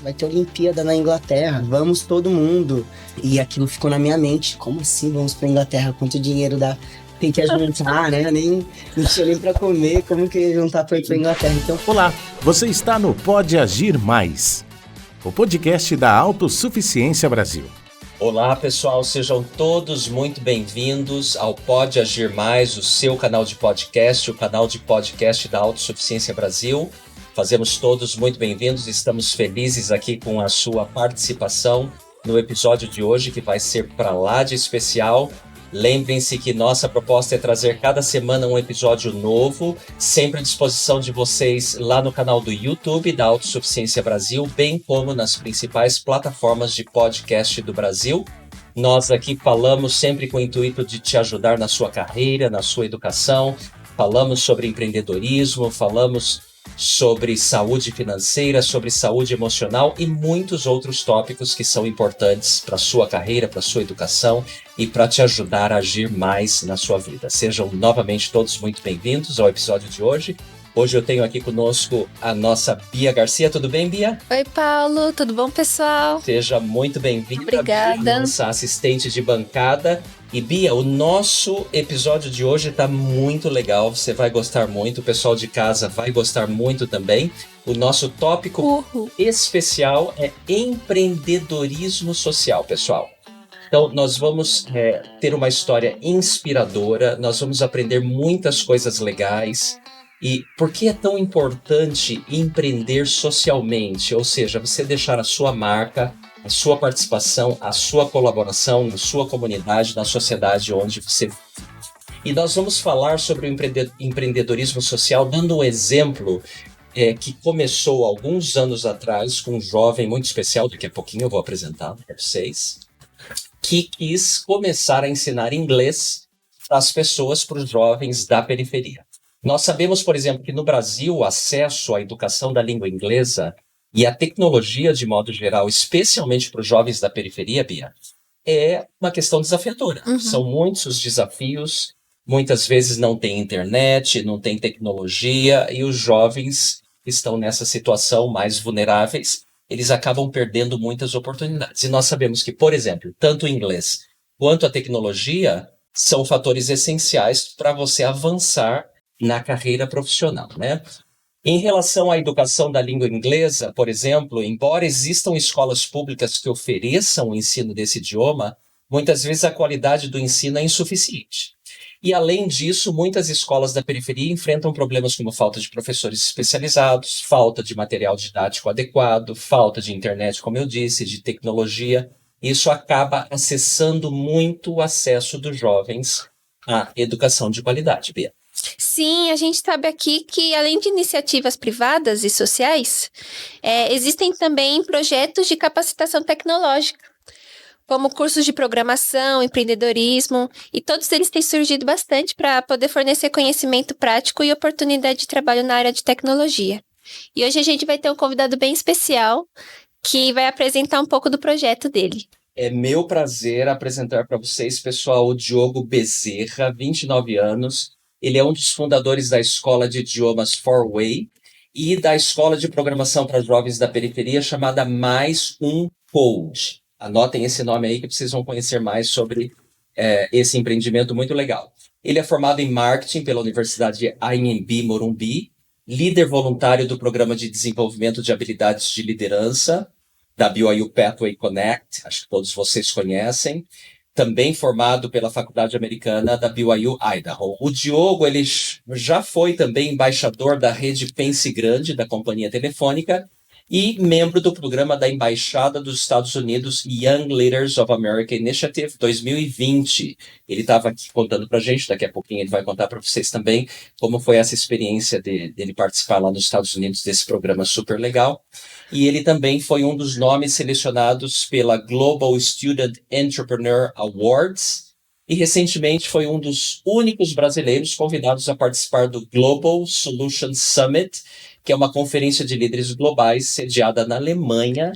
vai ter Olimpíada na Inglaterra, vamos todo mundo. E aquilo ficou na minha mente, como assim vamos pra Inglaterra, quanto dinheiro dá? Tem que juntar, né? Não tinha nem pra comer, como que ia juntar pra ir pra Inglaterra? Então... Olá, você está no Pode Agir Mais, o podcast da Autossuficiência Brasil. Olá pessoal, sejam todos muito bem-vindos ao Pode Agir Mais, o seu canal de podcast, o canal de podcast da Autossuficiência Brasil. Fazemos todos muito bem-vindos, estamos felizes aqui com a sua participação no episódio de hoje, que vai ser para lá de especial. Lembrem-se que nossa proposta é trazer cada semana um episódio novo, sempre à disposição de vocês lá no canal do YouTube da Autossuficiência Brasil, bem como nas principais plataformas de podcast do Brasil. Nós aqui falamos sempre com o intuito de te ajudar na sua carreira, na sua educação, falamos sobre empreendedorismo, falamos sobre saúde financeira, sobre saúde emocional e muitos outros tópicos que são importantes para a sua carreira, para a sua educação e para te ajudar a agir mais na sua vida. Sejam novamente todos muito bem-vindos ao episódio de hoje. Hoje eu tenho aqui conosco a nossa Bia Garcia. Tudo bem, Bia? Oi, Paulo. Tudo bom, pessoal? Seja muito bem-vinda. Obrigada. Bia, nossa assistente de bancada. E Bia, o nosso episódio de hoje está muito legal, você vai gostar muito, o pessoal de casa vai gostar muito também. O nosso tópico especial é empreendedorismo social, pessoal. Então, nós vamos ter uma história inspiradora, nós vamos aprender muitas coisas legais. E por que é tão importante empreender socialmente? Ou seja, você deixar a sua marca, a sua participação, a sua colaboração na sua comunidade, na sociedade onde você vive. E nós vamos falar sobre o empreendedorismo social dando um exemplo que começou alguns anos atrás com um jovem muito especial, daqui a pouquinho eu vou apresentar para vocês, que quis começar a ensinar inglês para as pessoas, para os jovens da periferia. Nós sabemos, por exemplo, que no Brasil o acesso à educação da língua inglesa e a tecnologia, de modo geral, especialmente para os jovens da periferia, Bia, é uma questão desafiadora. São muitos os desafios, muitas vezes não tem internet, não tem tecnologia, e os jovens que estão nessa situação mais vulneráveis, eles acabam perdendo muitas oportunidades. E nós sabemos que, por exemplo, tanto o inglês quanto a tecnologia são fatores essenciais para você avançar na carreira profissional, né? Em relação à educação da língua inglesa, por exemplo, embora existam escolas públicas que ofereçam o ensino desse idioma, muitas vezes a qualidade do ensino é insuficiente. E, além disso, muitas escolas da periferia enfrentam problemas como falta de professores especializados, falta de material didático adequado, falta de internet, como eu disse, de tecnologia. Isso acaba acessando muito o acesso dos jovens à educação de qualidade, Bia. Sim, a gente sabe aqui que, além de iniciativas privadas e sociais, existem também projetos de capacitação tecnológica, como cursos de programação, empreendedorismo, e todos eles têm surgido bastante para poder fornecer conhecimento prático e oportunidade de trabalho na área de tecnologia. E hoje a gente vai ter um convidado bem especial que vai apresentar um pouco do projeto dele. É meu prazer apresentar para vocês, pessoal, o Diogo Bezerra, 29 anos. Ele é um dos fundadores da Escola de Idiomas 4Way e da Escola de Programação para Jovens da Periferia chamada Mais Um Code. Anotem esse nome aí que vocês vão conhecer mais sobre esse empreendimento muito legal. Ele é formado em marketing pela Universidade Anhembi Morumbi, líder voluntário do Programa de Desenvolvimento de Habilidades de Liderança da BYU Pathway Connect, acho que todos vocês conhecem. Também formado pela Faculdade Americana da BYU Idaho. O Diogo, ele já foi também embaixador da rede Pense Grande, da companhia telefônica, e membro do programa da Embaixada dos Estados Unidos Young Leaders of America Initiative 2020. Ele estava aqui contando para a gente, daqui a pouquinho ele vai contar para vocês também como foi essa experiência dele participar lá nos Estados Unidos desse programa super legal. E ele também foi um dos nomes selecionados pela Global Student Entrepreneur Awards e recentemente foi um dos únicos brasileiros convidados a participar do Global Solution Summit, que é uma conferência de líderes globais sediada na Alemanha.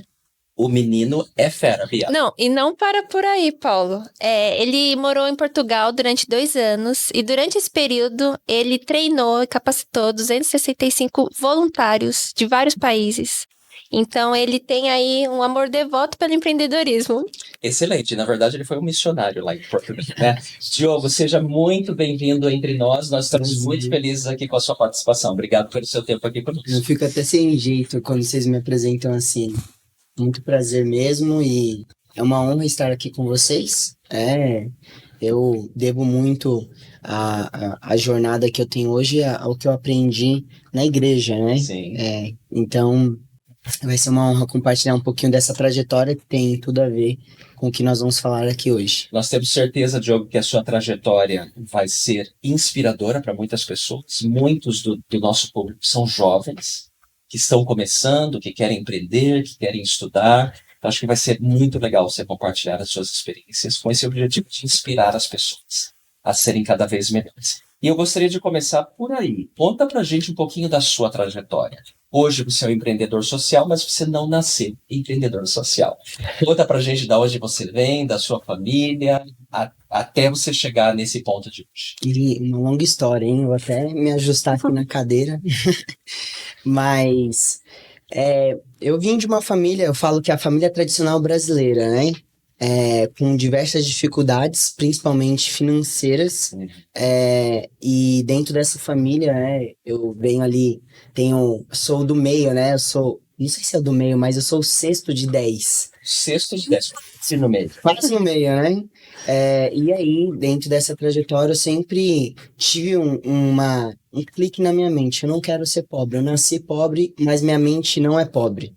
O menino é fera, Bia. Não, e não para por aí, Paulo. Ele morou em Portugal durante 2 anos e durante esse período ele treinou e capacitou 265 voluntários de vários países. Então, ele tem aí um amor devoto pelo empreendedorismo. Excelente. Na verdade, ele foi um missionário lá em Portugal, né? Diogo, seja muito bem-vindo entre nós. Nós estamos muito felizes aqui com a sua participação. Obrigado pelo seu tempo aqui conosco. Eu fico até sem jeito quando vocês me apresentam assim. Muito prazer mesmo e é uma honra estar aqui com vocês. Eu devo muito a jornada que eu tenho hoje ao que eu aprendi na igreja, né? Sim. Então, vai ser uma honra compartilhar um pouquinho dessa trajetória que tem tudo a ver com o que nós vamos falar aqui hoje. Nós temos certeza, Diogo, que a sua trajetória vai ser inspiradora para muitas pessoas. Muitos do nosso público são jovens, que estão começando, que querem empreender, que querem estudar. Então, acho que vai ser muito legal você compartilhar as suas experiências com esse objetivo de inspirar as pessoas a serem cada vez melhores. E eu gostaria de começar por aí. Conta pra gente um pouquinho da sua trajetória. Hoje você é um empreendedor social, mas você não nasceu empreendedor social. Conta pra gente de onde você vem, da sua família, até você chegar nesse ponto de hoje. E uma longa história, hein? Vou até me ajustar aqui na cadeira. Mas eu vim de uma família, eu falo que é a família tradicional brasileira, né? Com diversas dificuldades, principalmente financeiras. E dentro dessa família, eu venho ali, sou do meio, né? Não sei se é do meio, mas eu sou o sexto de 10. Sexto de 10, no meio. Quase no meio, né? E aí, dentro dessa trajetória, eu sempre tive um clique na minha mente. Eu não quero ser pobre. Eu nasci pobre, mas minha mente não é pobre.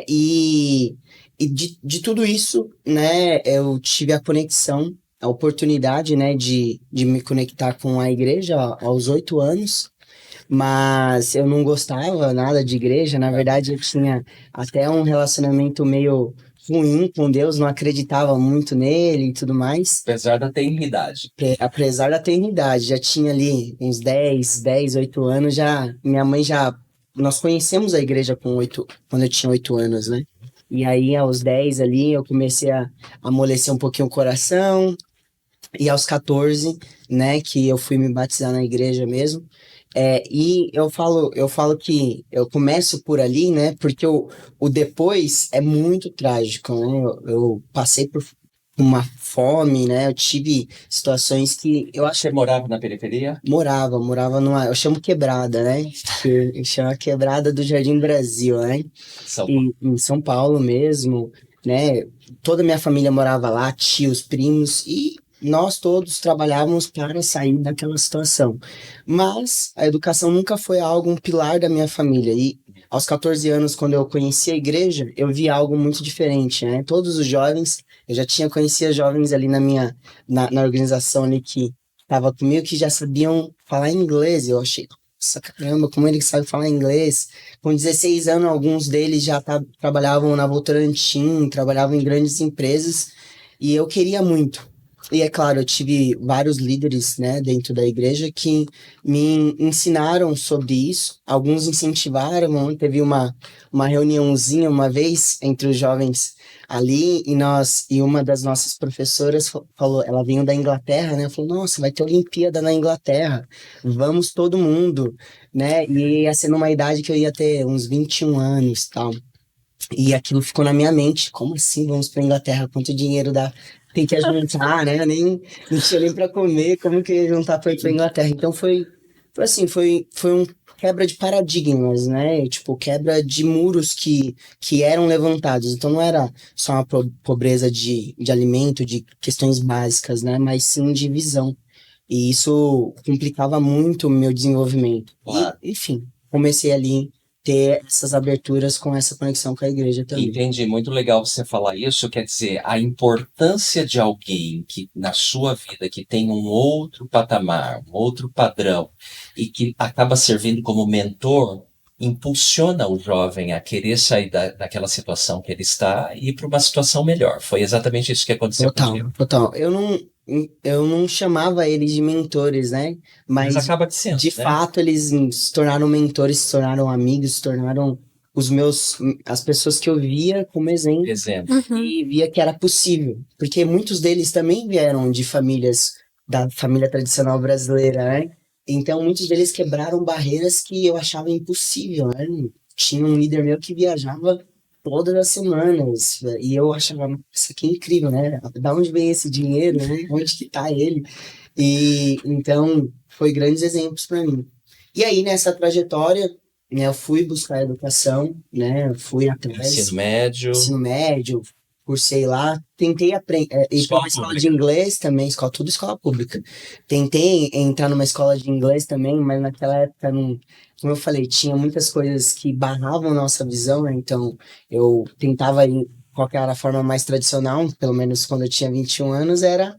E de tudo isso, né, eu tive a conexão, a oportunidade, né, de me conectar com a igreja aos 8 anos. Mas eu não gostava nada de igreja. Na verdade, eu tinha até um relacionamento meio ruim com Deus, não acreditava muito nele e tudo mais. Apesar da tenridade. Apesar da tenridade, já tinha ali uns 10, 8 anos, nós conhecemos a igreja quando eu tinha 8 anos, né? E aí, aos 10 ali, eu comecei a amolecer um pouquinho o coração, e aos 14, né, que eu fui me batizar na igreja mesmo. E eu falo que eu começo por ali, né? Porque o depois é muito trágico, né? Eu passei por uma fome, né? Eu tive situações que eu acho. Você morava na periferia? Morava eu chamo quebrada, né? Eu chamo a quebrada do Jardim Brasil, né? Em São Paulo mesmo, né? Toda a minha família morava lá, tios, primos, e nós todos trabalhávamos para sair daquela situação. Mas a educação nunca foi um pilar da minha família. E aos 14 anos, quando eu conheci a igreja, eu vi algo muito diferente, né? Todos os jovens, eu já conhecia jovens ali na organização ali que estava comigo, que já sabiam falar inglês. Eu achei, nossa, caramba, como ele sabe falar inglês? Com 16 anos, alguns deles já trabalhavam na Votorantim, trabalhavam em grandes empresas, e eu queria muito. E é claro, eu tive vários líderes, né, dentro da igreja que me ensinaram sobre isso. Alguns incentivaram. Teve uma reuniãozinha uma vez entre os jovens ali, e uma das nossas professoras falou, ela veio da Inglaterra, né, falou, nossa, vai ter Olimpíada na Inglaterra, vamos todo mundo, né, e ia ser numa idade que eu ia ter uns 21 anos e tal. E aquilo ficou na minha mente, como assim vamos pra Inglaterra, quanto dinheiro dá? Tem que juntar, né? Não tinha nem pra comer, como que ia juntar pra ir pra Inglaterra? Então foi um quebra de paradigmas, né? Tipo, quebra de muros que eram levantados. Então não era só uma pobreza de alimento, de questões básicas, né? Mas sim de visão. E isso complicava muito o meu desenvolvimento. Claro. E, enfim, comecei ali ter essas aberturas com essa conexão com a igreja também. Entendi, muito legal você falar isso. Quer dizer, a importância de alguém que na sua vida que tem um outro patamar, um outro padrão e que acaba servindo como mentor, impulsiona o jovem a querer sair daquela situação que ele está e ir para uma situação melhor. Foi exatamente isso que aconteceu comigo. Total. Eu não chamava eles de mentores, né? Mas acaba sendo, de fato, eles se tornaram mentores, se tornaram amigos, se tornaram as pessoas que eu via como exemplo. E via que era possível. Porque muitos deles também vieram de famílias da família tradicional brasileira, né? Então, muitos deles quebraram barreiras que eu achava impossível, né? tinha um líder meu que viajava todas as semanas, e eu achava, isso aqui é incrível, né? Da onde vem esse dinheiro, né? Onde que tá ele? E então foi grandes exemplos para mim. E aí nessa trajetória, né, eu fui buscar educação, né? Fui atrás, Ensino médio, cursei lá, tentei aprender, ir para escola uma escola pública. de inglês também, tudo escola pública. Tentei entrar numa escola de inglês também, mas naquela época não, como eu falei, tinha muitas coisas que barravam nossa visão, né? Então eu tentava ir qual que era a forma mais tradicional, pelo menos quando eu tinha 21 anos, era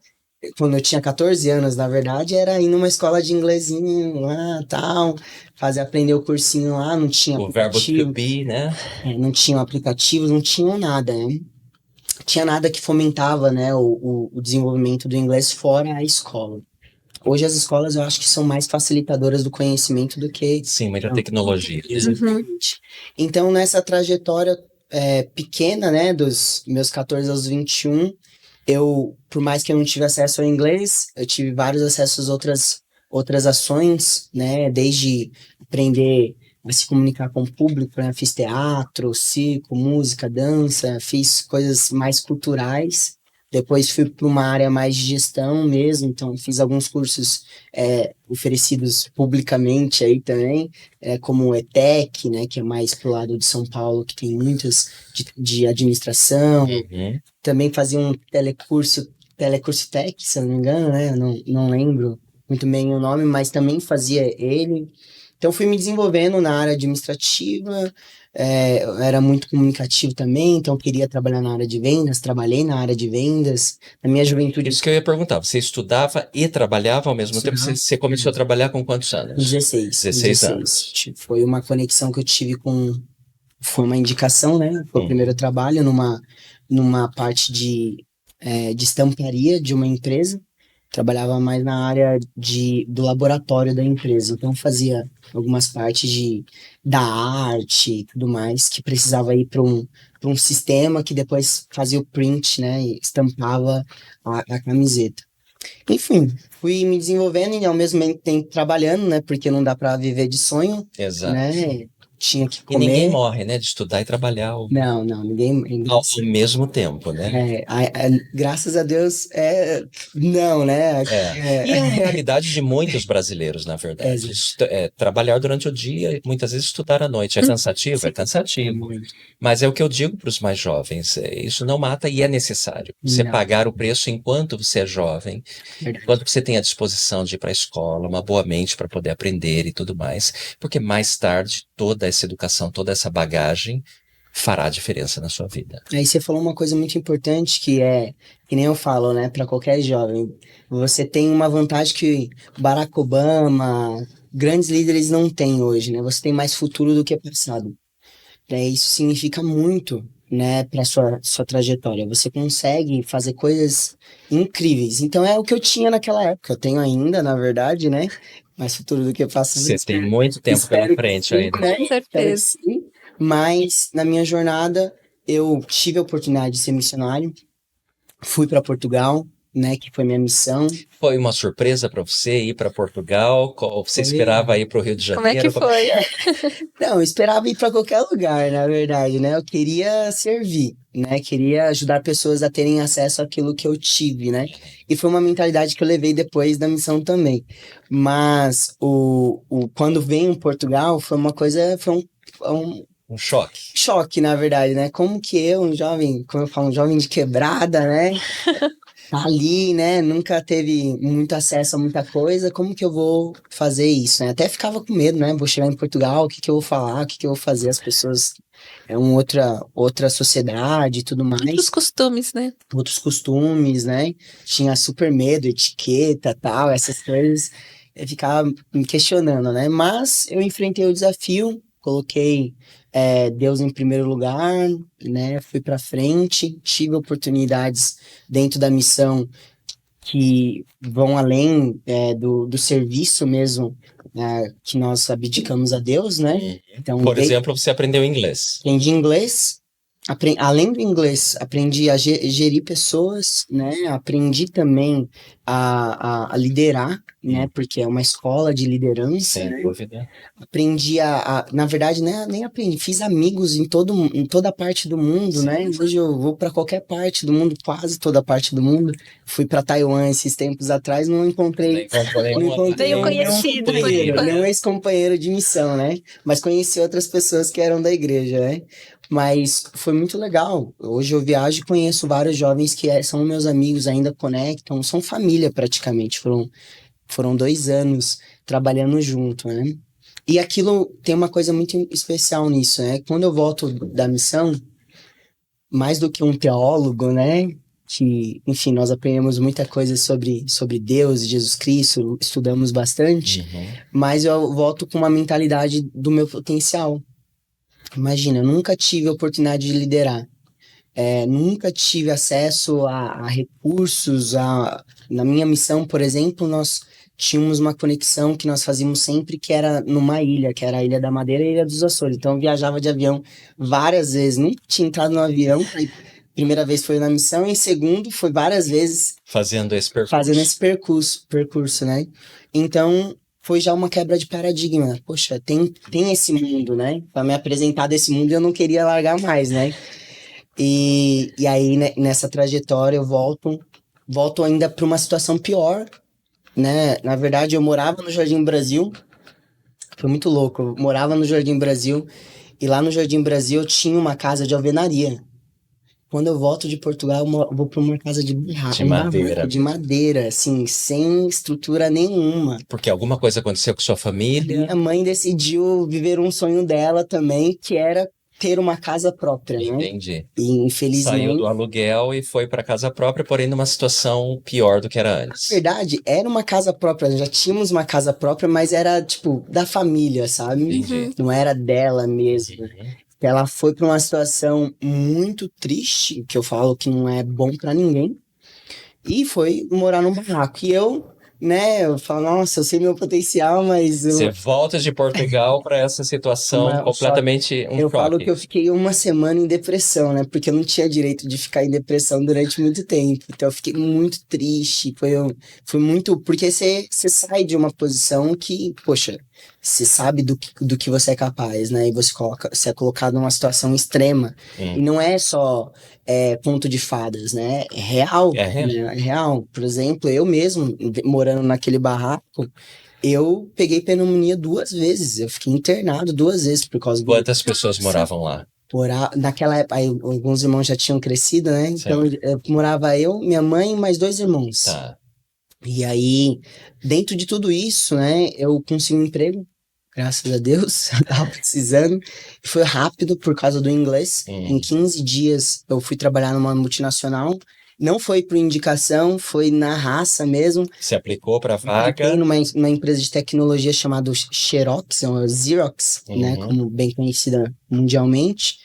quando eu tinha 14 anos, na verdade, era ir numa escola de inglesinho lá, tal, fazer aprender o cursinho lá, não tinha O verbo to aplicativo, be, né? não tinham aplicativos, não tinham nada, né? Tinha nada que fomentava, né, o desenvolvimento do inglês fora a escola. Hoje as escolas eu acho que são mais facilitadoras do conhecimento do que... Sim, muita tecnologia. Exatamente. Então, nessa trajetória pequena, né, dos meus 14 aos 21, eu, por mais que eu não tive acesso ao inglês, eu tive vários acessos a outras ações, né, desde aprender a se comunicar com o público, né, fiz teatro, circo, música, dança, fiz coisas mais culturais, depois fui para uma área mais de gestão mesmo, então fiz alguns cursos oferecidos publicamente aí também, como o ETEC, né, que é mais pro lado de São Paulo, que tem muitas de administração, Uhum. também fazia um telecurso Tech, se eu não me engano, né? Eu não lembro muito bem o nome, mas também fazia ele. Então fui me desenvolvendo na área administrativa, eu era muito comunicativo também, então queria trabalhar na área de vendas, trabalhei na área de vendas. Na minha juventude, Isso que eu ia perguntar, você estudava e trabalhava ao mesmo tempo? Estudava. Você começou a trabalhar com quantos anos? 16. 16 anos. Foi uma conexão que eu tive foi uma indicação, né? Foi o primeiro trabalho numa parte de estamparia de uma empresa. Trabalhava mais na área do laboratório da empresa. Então fazia algumas partes da arte e tudo mais, que precisava ir para um sistema que depois fazia o print, né? E estampava a camiseta. Enfim, fui me desenvolvendo e ao mesmo tempo trabalhando, né? Porque não dá para viver de sonho, Exato. né? Tinha que E ninguém comer. morre, né? De estudar e trabalhar Não, ninguém. ao mesmo tempo, né? Graças a Deus, não, né? E é a realidade de muitos brasileiros, na verdade. Trabalhar durante o dia e muitas vezes estudar à noite. É cansativo? É cansativo. Muito. Mas é o que eu digo para os mais jovens. Isso não mata e é necessário. Você Não. pagar o preço enquanto você é jovem, Verdade. enquanto você tem a disposição de ir para a escola, uma boa mente para poder aprender e tudo mais. Porque mais tarde, toda essa educação, toda essa bagagem fará diferença na sua vida. Aí você falou uma coisa muito importante que nem eu falo, né, para qualquer jovem. Você tem uma vantagem que Barack Obama, grandes líderes não têm hoje, né? Você tem mais futuro do que passado. Isso significa muito, né, para sua trajetória. Você consegue fazer coisas incríveis. Então é o que eu tinha naquela época. Eu tenho ainda, na verdade, né? Mais futuro do que passado. Você tem muito tempo pela frente ainda. Né? Com certeza. Sim. Mas na minha jornada eu tive a oportunidade de ser missionário. Fui para Portugal, né, que foi minha missão. Foi uma surpresa para você ir para Portugal? Você esperava ir para o Rio de Como é Janeiro? que foi? Não, eu esperava ir para qualquer lugar, na verdade, né? Eu queria servir, né? Queria ajudar pessoas a terem acesso àquilo que eu tive, né? E foi uma mentalidade que eu levei depois da missão também. Mas quando venho em Portugal foi uma coisa, foi Um choque. choque, na verdade, né? Como que eu, um jovem, como eu falo, um jovem de quebrada, né? Tá ali, né? Nunca teve muito acesso a muita coisa, como que eu vou fazer isso, né? Até ficava com medo, né? Vou chegar em Portugal, o que que eu vou falar, o que que eu vou fazer? As pessoas, outra sociedade e tudo mais. Outros costumes, né? Outros costumes, né? Tinha super medo, etiqueta, tal, essas coisas. Eu ficava me questionando, né? Mas eu enfrentei o desafio, coloquei Deus em primeiro lugar, né? Fui para frente, tive oportunidades dentro da missão que vão além do serviço mesmo, que nós abdicamos a Deus, né? Então, Por exemplo, você aprendeu inglês. aprendi inglês, Além do inglês, aprendi a gerir pessoas, né? Aprendi também a liderar, né? Porque é uma escola de liderança, Sem né? dúvida. Aprendi na verdade, né, nem aprendi, fiz amigos em toda parte do mundo, né? Hoje eu vou para qualquer parte do mundo, quase toda parte do mundo. Fui para Taiwan esses tempos atrás, não encontrei Veio conhecido. nenhum ex-companheiro de missão, né? Mas conheci outras pessoas que eram da igreja, né? Mas foi muito legal. Hoje eu viajo e conheço vários jovens que são meus amigos, ainda conectam, são família praticamente. Foram 2 anos trabalhando junto, né? E aquilo tem uma coisa muito especial nisso, né? Quando eu volto da missão, mais do que um teólogo, né? Que, enfim, nós aprendemos muita coisa sobre Deus e Jesus Cristo, estudamos bastante, mas eu volto com uma mentalidade do meu potencial. Imagina, eu nunca tive a oportunidade de liderar. Nunca tive acesso a recursos. Na minha missão, por exemplo, nós tínhamos uma conexão que nós fazíamos sempre, que era numa ilha, que era a Ilha da Madeira e a Ilha dos Açores. Então eu viajava de avião várias vezes. Nunca tinha entrado no avião. Primeira vez foi na missão, e segundo foi várias vezes Fazendo esse percurso, né? Então foi já uma quebra de paradigma. Poxa, tem esse mundo, né? Para me apresentar desse mundo, eu não queria largar mais, né? E aí, né, nessa trajetória, eu volto ainda para uma situação pior, né? Na verdade, eu morava no Jardim Brasil, foi muito louco. Eu morava no Jardim Brasil, e lá no Jardim Brasil eu tinha uma casa de alvenaria. Quando eu volto de Portugal, eu vou para uma casa de madeira. De madeira, assim, sem estrutura nenhuma. Porque alguma coisa aconteceu com sua família. Minha mãe decidiu viver um sonho dela também, que era ter uma casa própria, né? Entendi. E infelizmente... Saiu do aluguel e foi para casa própria, porém numa situação pior do que era antes. Na verdade, era uma casa própria, já tínhamos uma casa própria, mas era, tipo, da família, sabe? Entendi. Não era dela mesmo. Ela foi para uma situação muito triste, que eu falo que não é bom para ninguém, e foi morar num barraco. E eu, né, eu falo, nossa, eu sei meu potencial, mas... Você volta de Portugal para essa situação completamente eu falo que eu fiquei uma semana em depressão, né, porque eu não tinha direito de ficar em depressão durante muito tempo. Então eu fiquei muito triste, foi muito... Porque você sai de uma posição que, poxa... Você sabe do que você é capaz, né? E você é colocado numa situação extrema. E não é só conto de fadas, né? É real. Né? É real. Por exemplo, eu mesmo, morando naquele barraco, eu peguei pneumonia 2 vezes. Eu fiquei internado 2 vezes por causa do... Quantas pessoas moravam lá? Naquela época, aí, alguns irmãos já tinham crescido, né? Então, morava eu, minha mãe e mais 2 irmãos. Tá. E aí, dentro de tudo isso, né? Eu consegui um emprego. Graças a Deus, eu tava precisando. E foi rápido por causa do inglês. Em 15 dias eu fui trabalhar numa multinacional. Não foi por indicação, foi na raça mesmo. Você aplicou para a vaga? Apliquei numa empresa de tecnologia chamada Xerox, ou Xerox, né? Como bem conhecida mundialmente.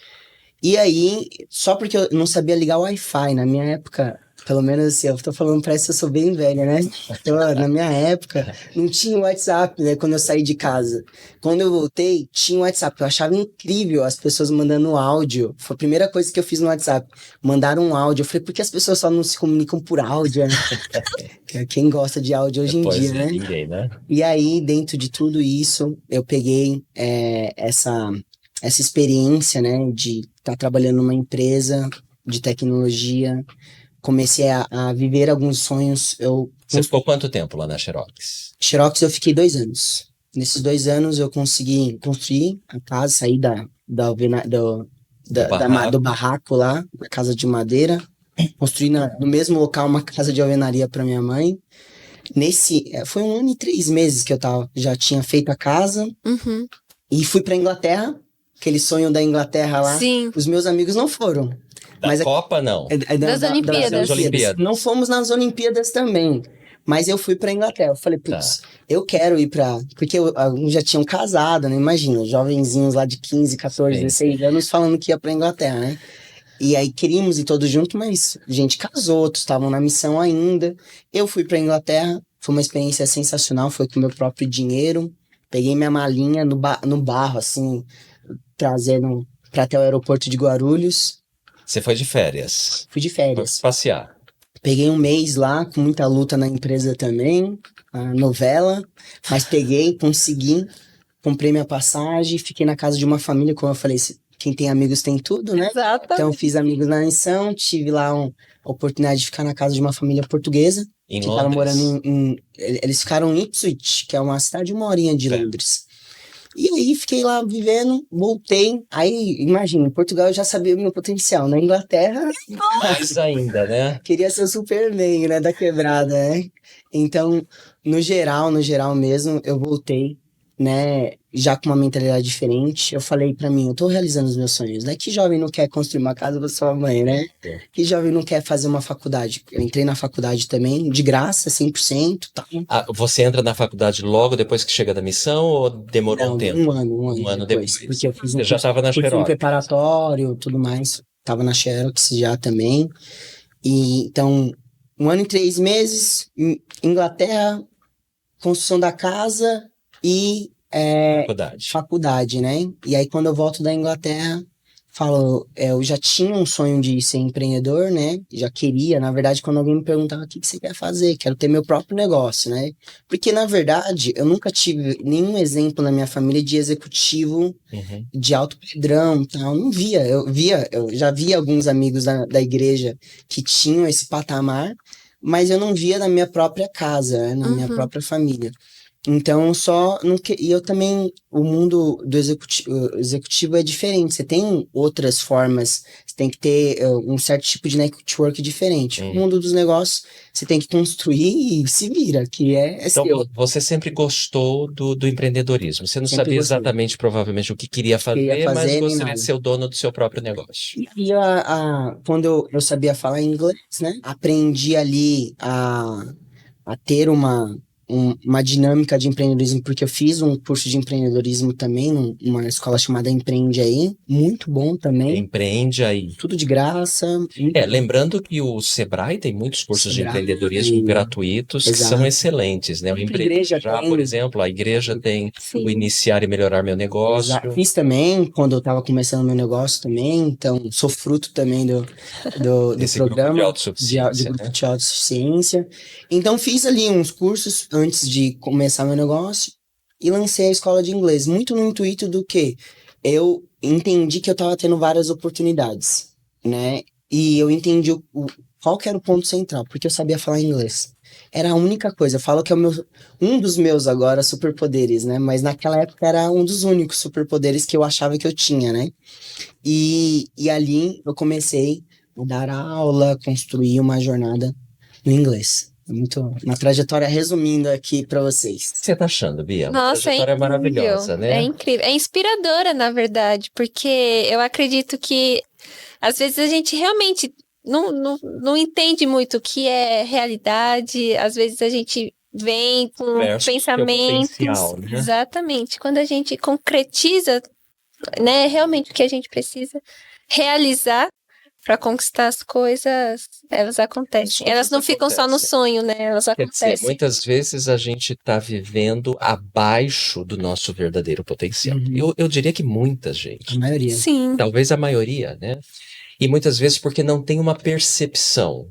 E aí, só porque eu não sabia ligar o Wi-Fi na minha época... Pelo menos assim, eu tô falando, parece que eu sou bem velha, né? Então, na minha época, não tinha WhatsApp, né? Quando eu saí de casa. Quando eu voltei, tinha WhatsApp. Eu achava incrível as pessoas mandando áudio. Foi a primeira coisa que eu fiz no WhatsApp. Mandaram um áudio. Eu falei, por que as pessoas só não se comunicam por áudio, né? Quem gosta de áudio hoje em dia, né? Ninguém, né? E aí, dentro de tudo isso, eu peguei essa experiência, né? De estar trabalhando numa empresa de tecnologia. Comecei a viver alguns sonhos. Você ficou quanto tempo lá na Xerox? Xerox eu fiquei 2 anos. Nesses 2 anos eu consegui construir a casa, sair do barraco lá, da casa de madeira. Construí no mesmo local uma casa de alvenaria para minha mãe. Foi 1 ano e 3 meses que eu já tinha feito a casa. E fui para Inglaterra, aquele sonho da Inglaterra lá. Sim. Os meus amigos não foram. Da Copa, não. Das Olimpíadas. Não fomos nas Olimpíadas também. Mas eu fui pra Inglaterra. Eu falei, putz, eu quero ir pra... Porque alguns já tinham casado, né? Imagina, jovenzinhos lá de 15, 14, 16 anos falando que ia pra Inglaterra, né? E aí queríamos ir todos juntos, mas a gente casou, outros estavam na missão ainda. Eu fui pra Inglaterra, foi uma experiência sensacional, foi com o meu próprio dinheiro. Peguei minha malinha no barro, assim, trazendo pra até o aeroporto de Guarulhos. Você foi de férias. Fui de Foi férias. passear. Peguei um mês lá, com muita luta na empresa também, a novela, mas peguei, consegui, comprei minha passagem, fiquei na casa de uma família, como eu falei, quem tem amigos tem tudo, né? Exatamente. Então fiz amigos na missão, tive lá a oportunidade de ficar na casa de uma família portuguesa, Em que tava Londres. morando eles ficaram em Ipswich, que é uma cidade 1 horinha de Certo. Londres. E aí fiquei lá vivendo, voltei. Aí, imagina, em Portugal eu já sabia o meu potencial. Na Inglaterra, Mais ainda, né? queria ser o Superman, né, da quebrada, né? Então, no geral mesmo, eu voltei, né, já com uma mentalidade diferente. Eu falei pra mim, eu tô realizando os meus sonhos, né? Que jovem não quer construir uma casa pra sua mãe, né? Que jovem não quer fazer uma faculdade? Eu entrei na faculdade também, de graça, 100%, tá? Você entra na faculdade logo depois que chega da missão ou demorou Não, um tempo? um ano depois. Porque eu fiz Você já estava na cursinho Xerox. preparatório, tudo mais. Tava na Xerox já também. E, então, 1 ano e 3 meses, Inglaterra, construção da casa e faculdade, né? E aí, quando eu volto da Inglaterra, eu já tinha um sonho de ser empreendedor, né? Já queria, na verdade, quando alguém me perguntava o que você quer fazer, quero ter meu próprio negócio, né? Porque, na verdade, eu nunca tive nenhum exemplo na minha família de executivo de alto padrão, tal. Não via, eu já via alguns amigos da igreja que tinham esse patamar, mas eu não via na minha própria casa, né? Na minha própria família. Então, e eu também, o mundo do executivo é diferente, você tem outras formas, você tem que ter um certo tipo de network diferente. O mundo dos negócios, você tem que construir e se vira, que é Então, seu. você sempre gostou do empreendedorismo. Você não Sempre sabia gostei. exatamente, provavelmente, o que queria fazer, mas nem gostaria nada. de ser o dono do seu próprio negócio. E quando eu sabia falar inglês, né? Aprendi ali a ter uma dinâmica de empreendedorismo, porque eu fiz um curso de empreendedorismo também, numa escola chamada Empreende Aí, muito bom também, Empreende aí. tudo de graça. Lembrando que o Sebrae tem muitos cursos de Sebrae, empreendedorismo gratuitos que são exato. excelentes, né? O A igreja tem. por exemplo, a igreja tem Sim. o Iniciar e Melhorar Meu Negócio. Exato. Fiz também, quando eu estava começando meu negócio também, então sou fruto também do Desse programa grupo de autossuficiência, grupo né? de autossuficiência. Então fiz ali uns cursos antes de começar meu negócio e lancei a escola de inglês, muito no intuito do que eu entendi que eu estava tendo várias oportunidades, né? E eu entendi qual que era o ponto central, porque eu sabia falar inglês. Era a única coisa. Eu falo que é um dos meus agora superpoderes, né? Mas naquela época era um dos únicos superpoderes que eu achava que eu tinha, né? E ali eu comecei a dar aula, construir uma jornada no inglês. Uma trajetória resumindo aqui para vocês. O que você tá achando, Bia? Uma Nossa, trajetória incrível. maravilhosa, né? É incrível. É inspiradora, na verdade, porque eu acredito que às vezes a gente realmente não entende muito o que é realidade, às vezes a gente vem com Versus pensamentos. seu potencial, né? Exatamente. Quando a gente concretiza, né, realmente o que a gente precisa realizar para conquistar as coisas, elas acontecem. Elas não ficam só no sonho, né? Elas Quer acontecem. dizer, muitas vezes a gente está vivendo abaixo do nosso verdadeiro potencial. Eu diria que muita gente. A maioria. Sim. Talvez a maioria, né? E muitas vezes porque não tem uma percepção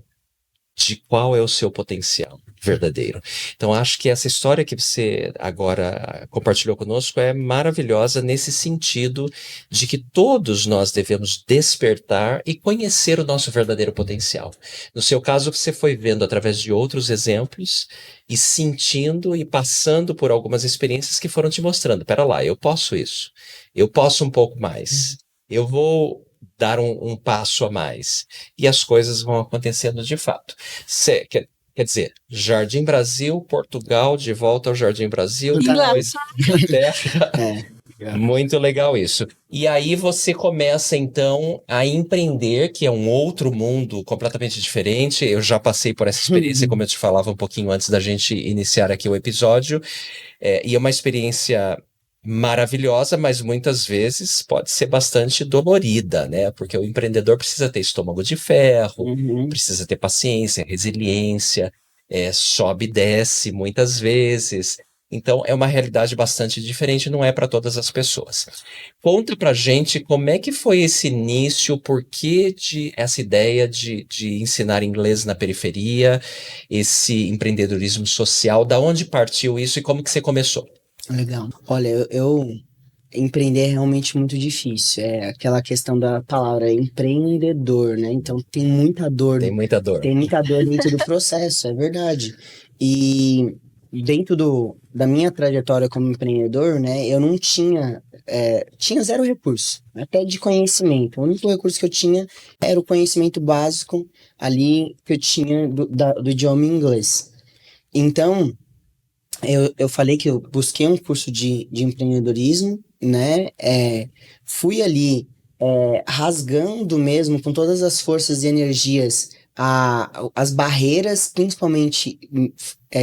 de qual é o seu potencial verdadeiro. Então, acho que essa história que você agora compartilhou conosco é maravilhosa nesse sentido de que todos nós devemos despertar e conhecer o nosso verdadeiro potencial. No seu caso, você foi vendo através de outros exemplos e sentindo e passando por algumas experiências que foram te mostrando. Pera lá, eu posso isso. Eu posso um pouco mais. Eu vou dar um passo a mais. E as coisas vão acontecendo de fato. Quer dizer, Jardim Brasil, Portugal, de volta ao Jardim Brasil, depois Inglaterra. Muito legal isso. E aí você começa, então, a empreender, que é um outro mundo completamente diferente. Eu já passei por essa experiência, como eu te falava um pouquinho antes da gente iniciar aqui o episódio. E é uma experiência maravilhosa, mas muitas vezes pode ser bastante dolorida, né? Porque o empreendedor precisa ter estômago de ferro, precisa ter paciência, resiliência, sobe e desce muitas vezes. Então, é uma realidade bastante diferente, não é para todas as pessoas. Conta pra gente como é que foi esse início, por que essa ideia de ensinar inglês na periferia, esse empreendedorismo social, da onde partiu isso e como que você começou? Legal. Olha, empreender é realmente muito difícil. É aquela questão da palavra empreendedor, né? Então tem muita dor. Tem muita dor. Tem muita dor dentro do processo, é verdade. E dentro da minha trajetória como empreendedor, né? Eu não tinha... tinha zero recurso, até de conhecimento. O único recurso que eu tinha era o conhecimento básico ali que eu tinha do idioma inglês. Então... Eu falei que eu busquei um curso de empreendedorismo, né? Fui ali rasgando mesmo com todas as forças e energias as barreiras, principalmente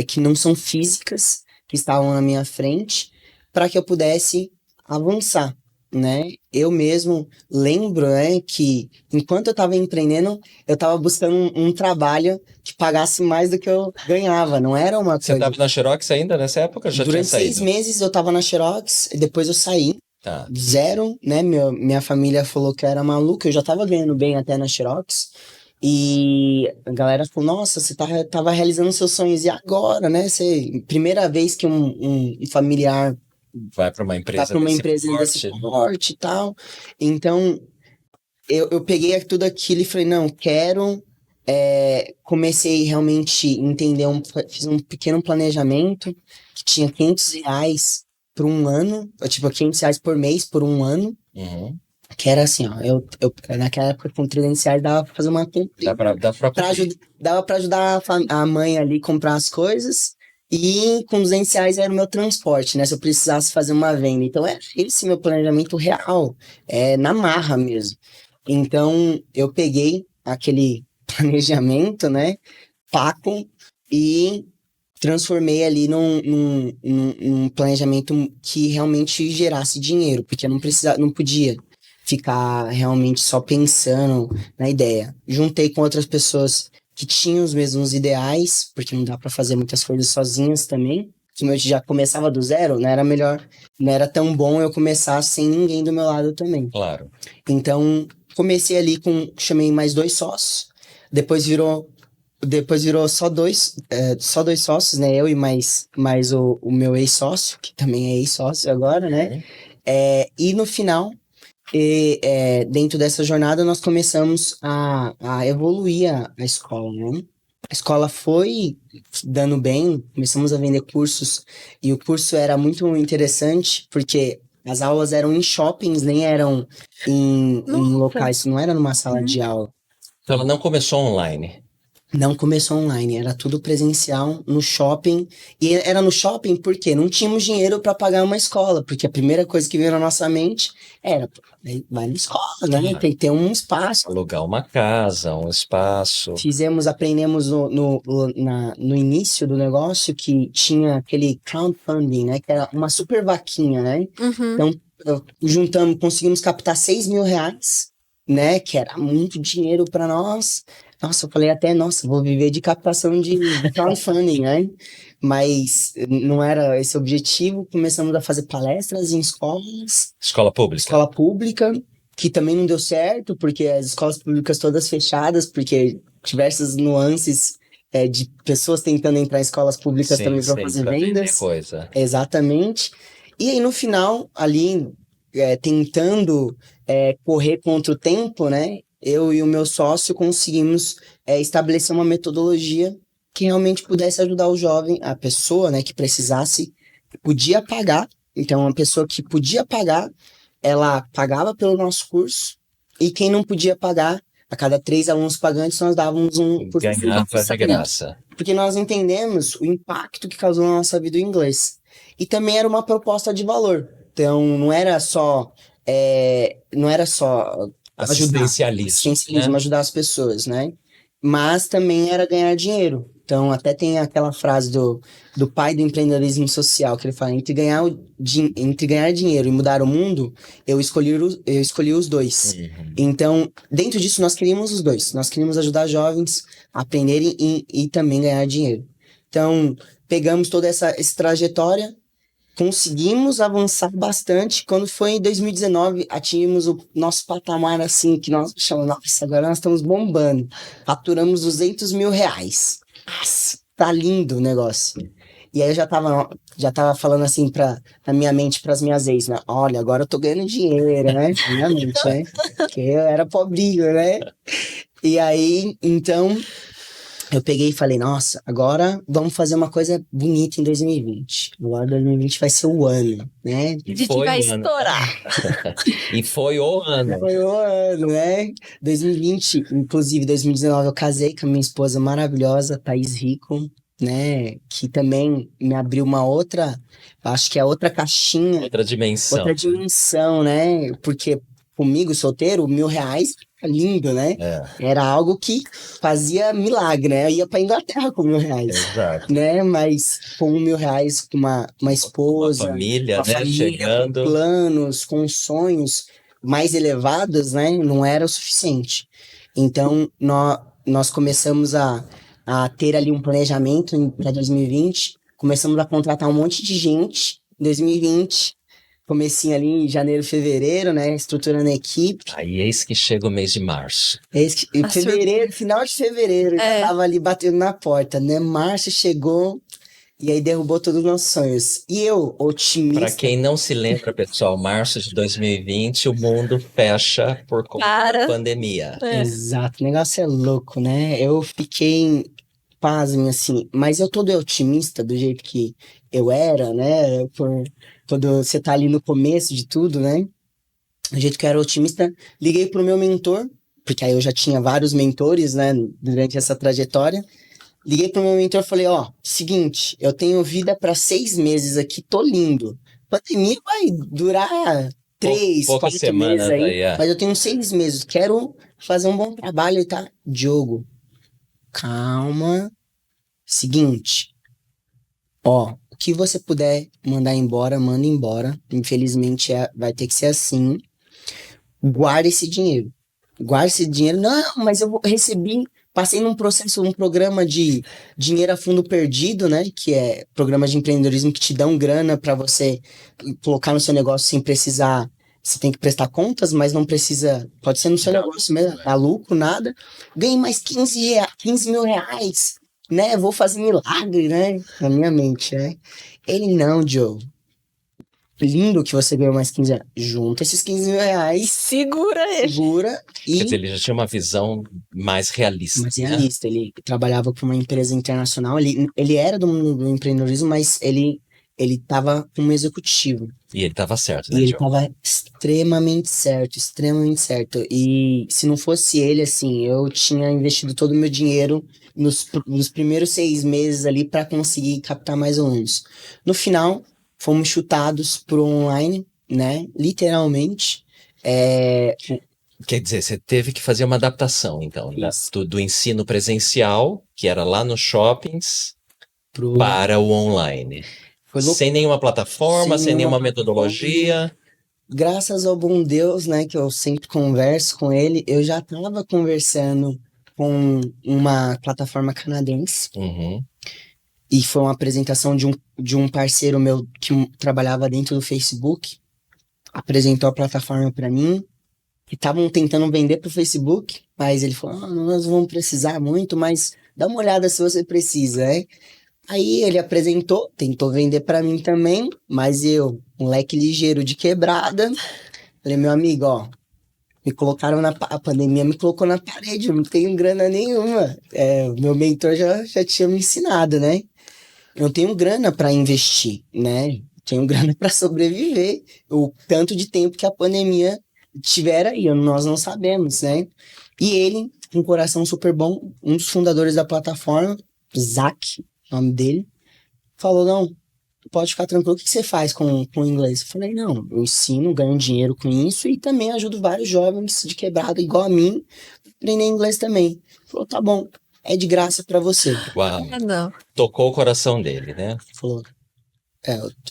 que não são físicas, que estavam na minha frente, para que eu pudesse avançar, né? Eu mesmo lembro, né, que enquanto eu estava empreendendo, eu estava buscando um trabalho que pagasse mais do que eu ganhava, não era uma Você coisa... estava na Xerox ainda nessa época? Já Durante tinha 6 saído? meses eu estava na Xerox, e depois eu saí, Tá. zero, né? Minha família falou que eu era maluco, eu já estava ganhando bem até na Xerox, e a galera falou, nossa, você tava realizando seus sonhos, e agora, né? Primeira vez que um familiar Vai para uma empresa tá para uma empresa desse porte e tal. Então, eu peguei tudo aquilo e falei, não, quero... comecei realmente a entender, fiz um pequeno planejamento que tinha R$ 500 por um ano, tipo, R$ 500 por mês por um ano, que era assim, ó, eu naquela época com R$ 300 dava pra fazer uma compra. Dava pra ajudar a mãe ali a comprar as coisas, e com R$ 200 era o meu transporte, né? Se eu precisasse fazer uma venda. Então, esse meu planejamento real, na marra mesmo. Então, eu peguei aquele planejamento, né? Paco, e transformei ali num planejamento que realmente gerasse dinheiro, porque eu não podia ficar realmente só pensando na ideia. Juntei com outras pessoas que tinham os mesmos ideais, porque não dá para fazer muitas coisas sozinhas também. Como eu já começava do zero, não era tão bom eu começar sem ninguém do meu lado também. Claro. Então, comecei ali chamei mais 2 sócios, depois virou só dois sócios, né? Eu e mais o meu ex-sócio, que também é ex-sócio agora, né? E no final, dentro dessa jornada, nós começamos a evoluir a escola, né? A escola foi dando bem, começamos a vender cursos, e o curso era muito interessante, porque as aulas eram em shoppings, nem eram em locais, não era numa sala de aula. Então ela não começou online? Não começou online, era tudo presencial no shopping. E era no shopping porque não tínhamos dinheiro para pagar uma escola, porque a primeira coisa que veio na nossa mente era, vai na escola, né? Tem que ter um espaço. Alugar uma casa, um espaço. Aprendemos no início do negócio que tinha aquele crowdfunding, né? Que era uma super vaquinha, né? Então, conseguimos captar R$ 6.000, né? Que era muito dinheiro para nós. Nossa, eu falei até, vou viver de captação de crowdfunding, né? Mas não era esse o objetivo. Começamos a fazer palestras em escolas. Escola pública. Escola pública, que também não deu certo, porque as escolas públicas todas fechadas, porque diversas nuances de pessoas tentando entrar em escolas públicas também para fazer vendas. Coisa. Exatamente. E aí, no final, ali, tentando correr contra o tempo, né? Eu e o meu sócio conseguimos estabelecer uma metodologia que realmente pudesse ajudar o jovem, a pessoa, né, que precisasse, podia pagar. Então, uma pessoa que podia pagar, ela pagava pelo nosso curso, e quem não podia pagar, a cada 3 alunos pagantes, nós dávamos um curso de graça. Porque nós entendemos o impacto que causou na nossa vida o inglês. E também era uma proposta de valor. Então, não era só assistencialismo, ajudar as pessoas, né? Mas também era ganhar dinheiro. Então, até tem aquela frase do pai do empreendedorismo social, que ele fala, entre ganhar dinheiro e mudar o mundo, eu escolhi os dois. Então, dentro disso, nós queríamos os dois. Nós queríamos ajudar jovens a aprenderem e também ganhar dinheiro. Então, pegamos toda essa trajetória, conseguimos avançar bastante. Quando foi em 2019, atingimos o nosso patamar, assim, que nós chamamos, nossa, agora nós estamos bombando. Faturamos R$200 mil. Nossa, tá lindo o negócio. E aí eu já tava falando assim na minha mente pras minhas ex, né? Olha, agora eu tô ganhando dinheiro, né? Minha mente, né? Porque eu era pobrinho, né? E aí, então, eu peguei e falei, nossa, agora vamos fazer uma coisa bonita em 2020. Agora 2020 vai ser o ano, né? A gente vai estourar. E foi o ano. Foi o ano, né? 2020, inclusive 2019, eu casei com a minha esposa maravilhosa, Thaís Rico, né? Que também me abriu uma outra, acho que é outra caixinha. Outra dimensão. Outra dimensão, né? Porque comigo, solteiro, R$1.000, lindo, né? Era algo que fazia milagre, né? Eu ia pra Inglaterra com R$1.000. Exato. Né? Mas com R$1.000, com uma esposa, Uma família, uma né? família, Chegando. com planos, com sonhos mais elevados, né? Não era o suficiente. Então, nós começamos a ter ali um planejamento para 2020. Começamos a contratar um monte de gente em 2020. Comecinho ali em janeiro, fevereiro, né? Estruturando a equipe. Aí eis que chega o mês de março. Em fevereiro, final de fevereiro, já tava ali batendo na porta, né? Março chegou e aí derrubou todos os nossos sonhos. E eu, otimista... Para quem não se lembra, pessoal, março de 2020, o mundo fecha por conta da pandemia. Exato, o negócio é louco, né? Eu fiquei pasmem, assim, mas eu todo otimista do jeito que eu era, né? Quando você tá ali no começo de tudo, né? Do jeito que eu era otimista, liguei pro meu mentor, porque aí eu já tinha vários mentores, né, durante essa trajetória. Liguei pro meu mentor e falei, ó, seguinte, eu tenho vida para 6 meses aqui, tô lindo. Pandemia vai durar 3, 4 meses aí, mas eu tenho 6 meses, quero fazer um bom trabalho e tá. Diogo, calma. Seguinte, ó, o que você puder mandar embora, manda embora. Infelizmente vai ter que ser assim. Guarda esse dinheiro. Guarda esse dinheiro. Não, mas eu recebi, passei num processo, um programa de dinheiro a fundo perdido, né? Que é programa de empreendedorismo que te dão grana para você colocar no seu negócio sem precisar. Você tem que prestar contas, mas não precisa. Pode ser no seu negócio mesmo, dá lucro, nada. Ganhei mais 15 mil reais, né? Vou fazer milagre, né? Na minha mente, né? Ele não, Joe. Lindo que você ganhou mais 15 reais. Junta esses 15 mil reais. Segura ele. Segura e... Quer dizer, ele já tinha uma visão mais realista. Mais realista. Né? Ele trabalhava com uma empresa internacional. Ele era do mundo do empreendedorismo, mas ele estava como executivo. E ele estava certo, né, E ele Diogo? estava extremamente certo, extremamente certo. E se não fosse ele, assim, eu tinha investido todo o meu dinheiro nos primeiros 6 meses ali para conseguir captar mais alunos. No final, fomos chutados pro online, né? Literalmente. Quer dizer, você teve que fazer uma adaptação, então, do ensino presencial, que era lá nos shoppings, para o online. Sem nenhuma plataforma, sem nenhuma metodologia. Graças ao bom Deus, né, que eu sempre converso com ele, eu já estava conversando com uma plataforma canadense. Uhum. E foi uma apresentação de um parceiro meu que trabalhava dentro do Facebook. Apresentou a plataforma para mim. Que estavam tentando vender pro Facebook, mas ele falou, nós vamos precisar muito, mas dá uma olhada se você precisa, né? Aí ele apresentou, tentou vender para mim também, mas eu, moleque ligeiro de quebrada, falei, meu amigo, ó, me colocaram a pandemia me colocou na parede, eu não tenho grana nenhuma. Meu mentor já tinha me ensinado, né? Eu não tenho grana para investir, né? Tenho grana para sobreviver. O tanto de tempo que a pandemia tiver aí, nós não sabemos, né? E ele, com um coração super bom, um dos fundadores da plataforma, Zach, nome dele, falou, não, pode ficar tranquilo, o que você faz com o inglês? Eu falei, não, eu ensino, ganho dinheiro com isso e também ajudo vários jovens de quebrada, igual a mim, a aprender inglês também. Ele falou, tá bom, é de graça pra você. Uau. Não. Tocou o coração dele, né?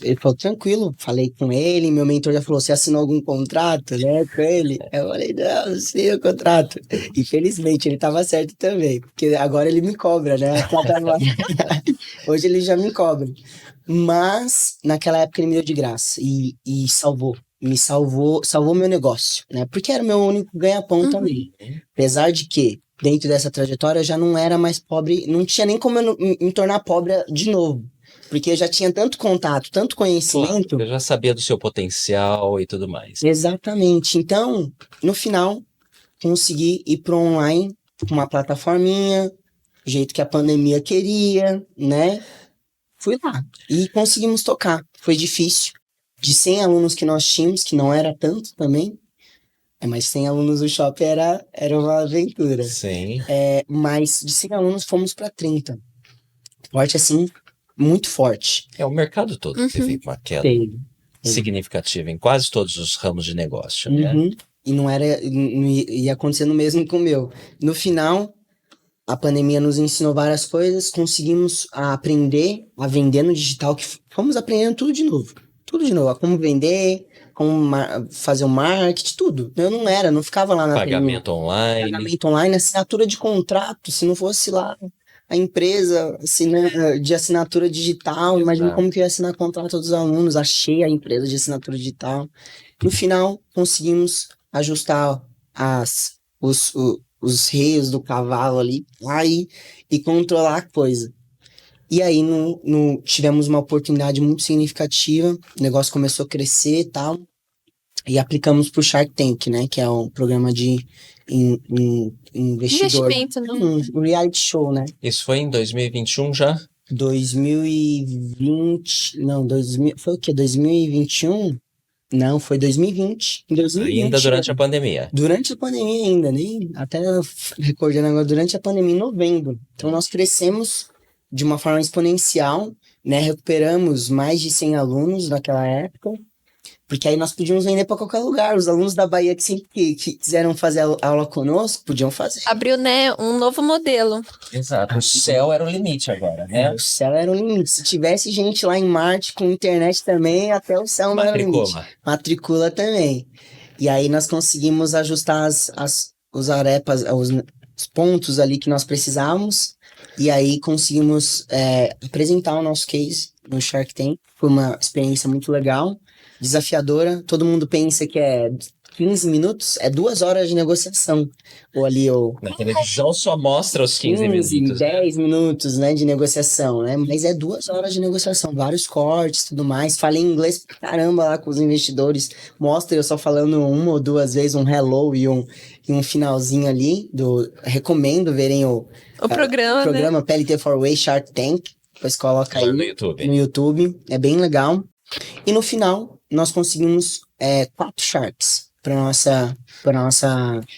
Ele falou, tranquilo, falei com ele, meu mentor já falou, você assinou algum contrato, né, com ele? Eu falei, não assinei o contrato. Infelizmente, ele tava certo também, porque agora ele me cobra, né? Hoje ele já me cobra. Mas naquela época ele me deu de graça e salvou. Me salvou meu negócio, né? Porque era o meu único ganha-pão também. Apesar de que, dentro dessa trajetória, eu já não era mais pobre, não tinha nem como eu me tornar pobre de novo. Porque eu já tinha tanto contato, tanto conhecimento. Claro, eu já sabia do seu potencial e tudo mais. Exatamente. Então, no final, consegui ir pro online com uma plataforminha, do jeito que a pandemia queria, né? Fui lá e conseguimos tocar. Foi difícil. De 100 alunos que nós tínhamos, que não era tanto também, mas 100 alunos do shopping era uma aventura. Sim. Mas de 100 alunos fomos para 30. Forte assim, muito forte. O mercado todo teve uma queda Teve. significativa em quase todos os ramos de negócio, né? E não ia acontecendo o mesmo com o meu. No final, a pandemia nos ensinou várias coisas, conseguimos aprender a vender no digital, que fomos aprendendo tudo de novo. Tudo de novo, como vender, como fazer o marketing, tudo. Eu não ficava lá na Pagamento online. Pagamento online, assinatura de contrato, se não fosse lá a empresa de assinatura digital, imagina como que eu ia assinar contrato dos alunos, achei a empresa de assinatura digital. No final, conseguimos ajustar os reios do cavalo ali, e controlar a coisa. E aí tivemos uma oportunidade muito significativa, o negócio começou a crescer e tal, e aplicamos pro Shark Tank, né, que é um programa de investidor. Investimento, não? Um reality show, né? Isso foi em 2021 já? 2020, não, foi o quê? 2021? Não, foi 2020. Em 2020. Ainda durante a pandemia. Durante a pandemia ainda, nem até recordando agora, durante a pandemia, em novembro. Então nós crescemos de uma forma exponencial, né? Recuperamos mais de 100 alunos naquela época, porque aí nós podíamos vender para qualquer lugar. Os alunos da Bahia que sempre quiseram fazer aula conosco, podiam fazer. Abriu, né, um novo modelo. Exato. O céu era o limite agora, né? O céu era o limite. Se tivesse gente lá em Marte com internet também, até o céu não era o limite. Matricula também. E aí nós conseguimos ajustar os arepas, os pontos ali que nós precisávamos. E aí conseguimos apresentar o nosso case no Shark Tank. Foi uma experiência muito legal, desafiadora. Todo mundo pensa que é 15 minutos, é 2 horas de negociação. Na televisão só mostra os 15 minutos. 10 minutos, né, de negociação, né? Mas é 2 horas de negociação, vários cortes, tudo mais. Falei inglês pra caramba lá com os investidores. Mostra eu só falando 1 ou 2 vezes um hello e um finalzinho ali. Recomendo verem o programa né? PLT for Way Shark Tank. Depois coloca aí no YouTube. É bem legal. E no final, nós conseguimos 4 Sharks para nossa.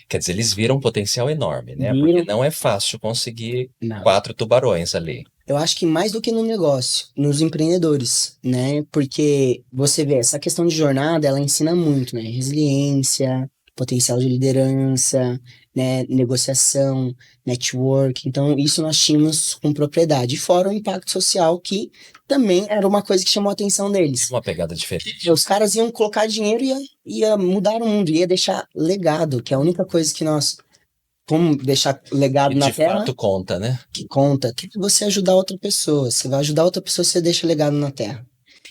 Quer dizer, eles viram um potencial enorme, né? Viram. Porque não é fácil conseguir 4 tubarões ali. Eu acho que mais do que no negócio, nos empreendedores, né? Porque você vê, essa questão de jornada, ela ensina muito, né? Resiliência, potencial de liderança, né? Negociação, network. Então, isso nós tínhamos com propriedade. Fora o impacto social, que também era uma coisa que chamou a atenção deles. Uma pegada diferente. Os caras iam colocar dinheiro e ia mudar o mundo, ia deixar legado, que é a única coisa que nós... Como deixar legado na Terra. De fato conta, né? Que conta, que você ajudar outra pessoa. Você vai ajudar outra pessoa, você deixa legado na Terra.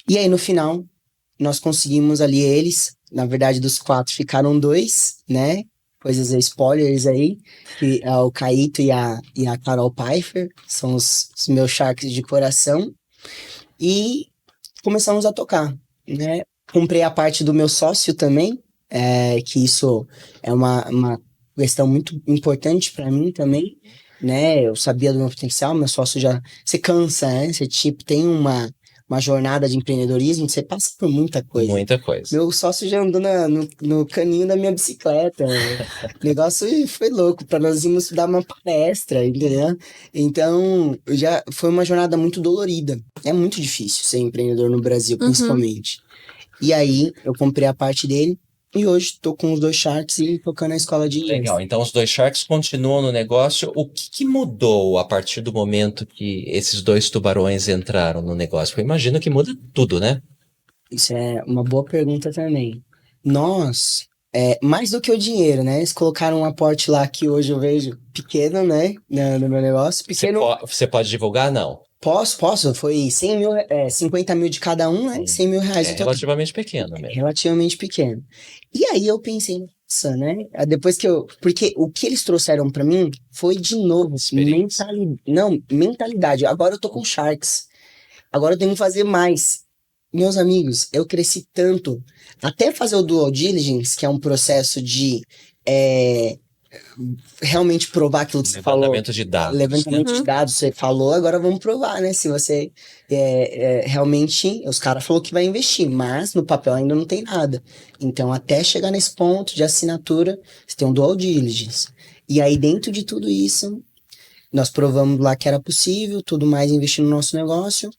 E aí, no final, nós conseguimos ali eles. Na verdade, dos 4 ficaram 2, né? Coisas spoilers aí. Que é o Caíto e a Carol Pfeiffer. São os meus sharks de coração. E começamos a tocar, né? Comprei a parte do meu sócio também. Que isso é uma questão muito importante para mim também, né? Eu sabia do meu potencial, meu sócio já... Você cansa, né? Você, tem uma jornada de empreendedorismo, você passa por muita coisa. Muita coisa. Meu sócio já andou no caninho da minha bicicleta. O negócio foi louco, para nós irmos dar uma palestra, entendeu? Então, foi uma jornada muito dolorida. É muito difícil ser empreendedor no Brasil, principalmente. E aí, eu comprei a parte dele, e hoje tô com os 2 Sharks e tocando a escola de inglês. Legal, então os 2 Sharks continuam no negócio. O que mudou a partir do momento que esses 2 tubarões entraram no negócio? Porque eu imagino que muda tudo, né? Isso é uma boa pergunta também. Nós, mais do que o dinheiro, né? Eles colocaram um aporte lá que hoje eu vejo pequeno, né? No meu negócio. Pequeno. Você pode divulgar? Não. Posso. Foi 100 mil, 50 mil de cada um, né? 100 mil reais É no total. relativamente pequeno mesmo. Relativamente pequeno. E aí eu pensei, nossa, né? Depois que porque o que eles trouxeram pra mim foi de novo Experiência. mentalidade. Agora eu tô com Sharks. Agora eu tenho que fazer mais. Meus amigos, eu cresci tanto. Até fazer o Dual Diligence, que é um processo de realmente provar aquilo que você falou. Levantamento de dados. Levantamento Uhum. de dados, você falou, agora vamos provar, né? Se você realmente. Os caras falaram que vai investir, mas no papel ainda não tem nada. Então, até chegar nesse ponto de assinatura, você tem um Dual Diligence. E aí, dentro de tudo isso, nós provamos lá que era possível, tudo mais, investir no nosso negócio.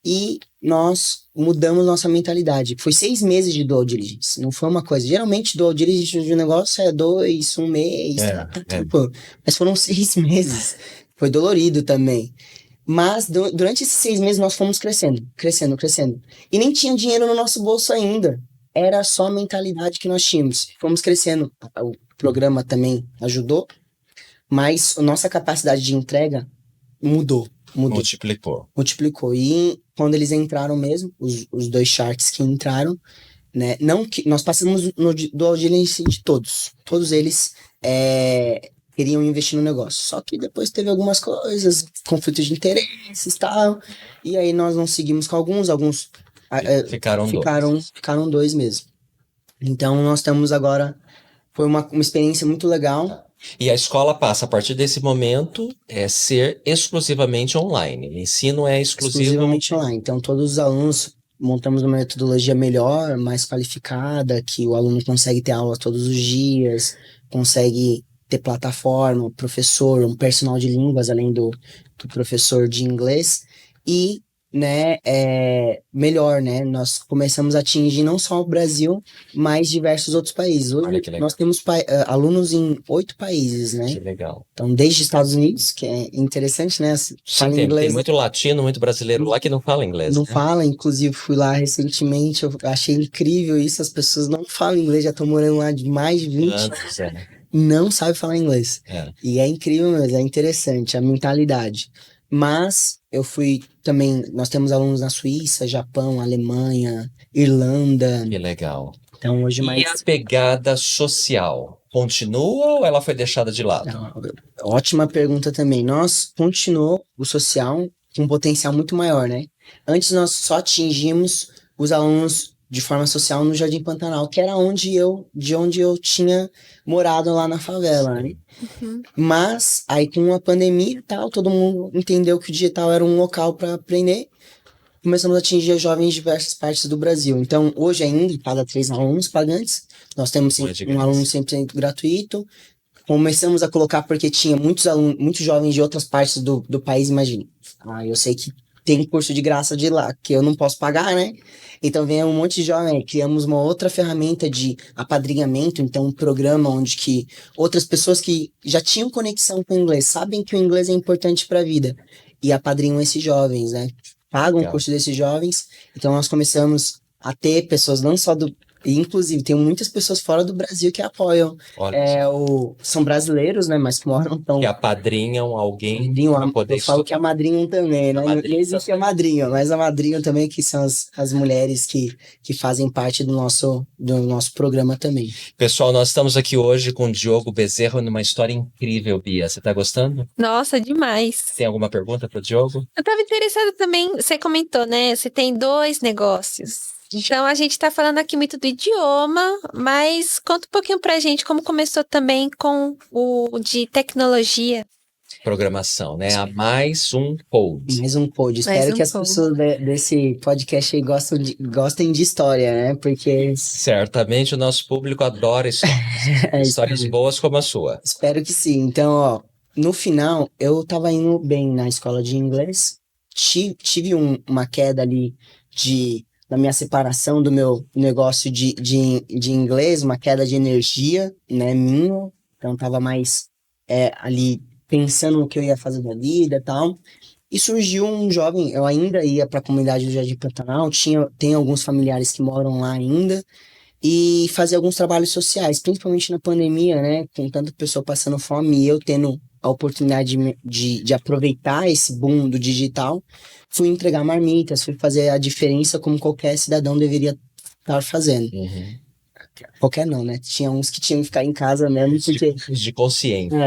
E nós mudamos nossa mentalidade. Foi 6 meses de Dual Diligence. Não foi uma coisa. Geralmente, Dual Diligence de um negócio é 2, 1 mês. Tudo. Mas foram 6 meses. Foi dolorido também. Mas durante esses 6 meses nós fomos crescendo. E nem tinha dinheiro no nosso bolso ainda. Era só a mentalidade que nós tínhamos. Fomos crescendo. O programa também ajudou. Mas a nossa capacidade de entrega mudou. Multiplicou. E quando eles entraram mesmo, os 2 Sharks que entraram, né? Não que nós passamos no Dual Diligence de todos. Todos eles queriam investir no negócio. Só que depois teve algumas coisas, conflitos de interesses e tal. E aí nós não seguimos com alguns ficaram 2 mesmo. Então nós estamos agora. Foi uma experiência muito legal. E a escola passa, a partir desse momento, ser exclusivamente online. O ensino é Exclusivamente online. Então, todos os alunos montamos uma metodologia melhor, mais qualificada, que o aluno consegue ter aula todos os dias, consegue ter plataforma, professor, um personal de línguas, além do professor de inglês. E, né, melhor, né? Nós começamos a atingir não só o Brasil, mas diversos outros países. Hoje nós temos alunos em 8 países, né? Que legal. Então, desde Estados Unidos, que é interessante, né? Fala inglês. Tem muito latino, muito brasileiro lá que não fala inglês. Não fala, inclusive fui lá recentemente, eu achei incrível isso, as pessoas não falam inglês, já estão morando lá de mais de 20 anos. Não sabem falar inglês. E é incrível mesmo, é interessante a mentalidade. Mas eu fui também, nós temos alunos na Suíça, Japão, Alemanha, Irlanda. Que legal. Então hoje E a pegada social continua ou ela foi deixada de lado? Não, ótima pergunta também. Nós continuou o social com um potencial muito maior, né? Antes nós só atingimos os alunos de forma social no Jardim Pantanal, que era de onde eu tinha morado lá na favela, né? Uhum. Mas aí com a pandemia e tal, todo mundo entendeu que o digital era um local para aprender. Começamos a atingir os jovens de diversas partes do Brasil. Então, hoje ainda, cada 3 alunos pagantes, nós temos um aluno 100% gratuito. Começamos a colocar porque tinha muitos jovens de outras partes do país, imagina. Eu sei que tem curso de graça de lá, que eu não posso pagar, né? Então vem um monte de jovem, criamos uma outra ferramenta de apadrinhamento, então um programa onde que outras pessoas que já tinham conexão com o inglês, sabem que o inglês é importante para a vida, e apadrinham esses jovens, né? Pagam o curso desses jovens. Então nós começamos a ter pessoas não só inclusive, tem muitas pessoas fora do Brasil que apoiam. São brasileiros, né? Mas que moram tão... Que apadrinham alguém para poder... Eu falo que amadrinham também, né? Não existe a madrinha, mas amadrinham também, que são as mulheres que fazem parte do nosso programa também. Pessoal, nós estamos aqui hoje com o Diogo Bezerra numa história incrível, Bia. Você tá gostando? Nossa, demais. Tem alguma pergunta para o Diogo? Eu tava interessada também, você comentou, né? Você tem 2 negócios. Então, a gente tá falando aqui muito do idioma, mas conta um pouquinho pra gente como começou também com o de tecnologia. Programação, né? A Mais Um Pod. Mais um pod. Espero que as pessoas desse podcast aí gostem de história, né? Porque... Certamente o nosso público adora histórias. Histórias boas como a sua. Espero que sim. Então, no final, eu tava indo bem na escola de inglês. Tive uma queda ali na minha separação do meu negócio de inglês, uma queda de energia, né, minha. Então, tava mais ali pensando no que eu ia fazer da vida e tal. E surgiu um jovem, eu ainda ia para a comunidade do Jardim Pantanal, tem alguns familiares que moram lá ainda, e fazia alguns trabalhos sociais, principalmente na pandemia, né, com tanta pessoa passando fome, e eu tendo a oportunidade de aproveitar esse boom do digital, fui entregar marmitas, fui fazer a diferença como qualquer cidadão deveria estar fazendo. Qualquer não, né? Tinha uns que tinham que ficar em casa mesmo, porque... De consciência.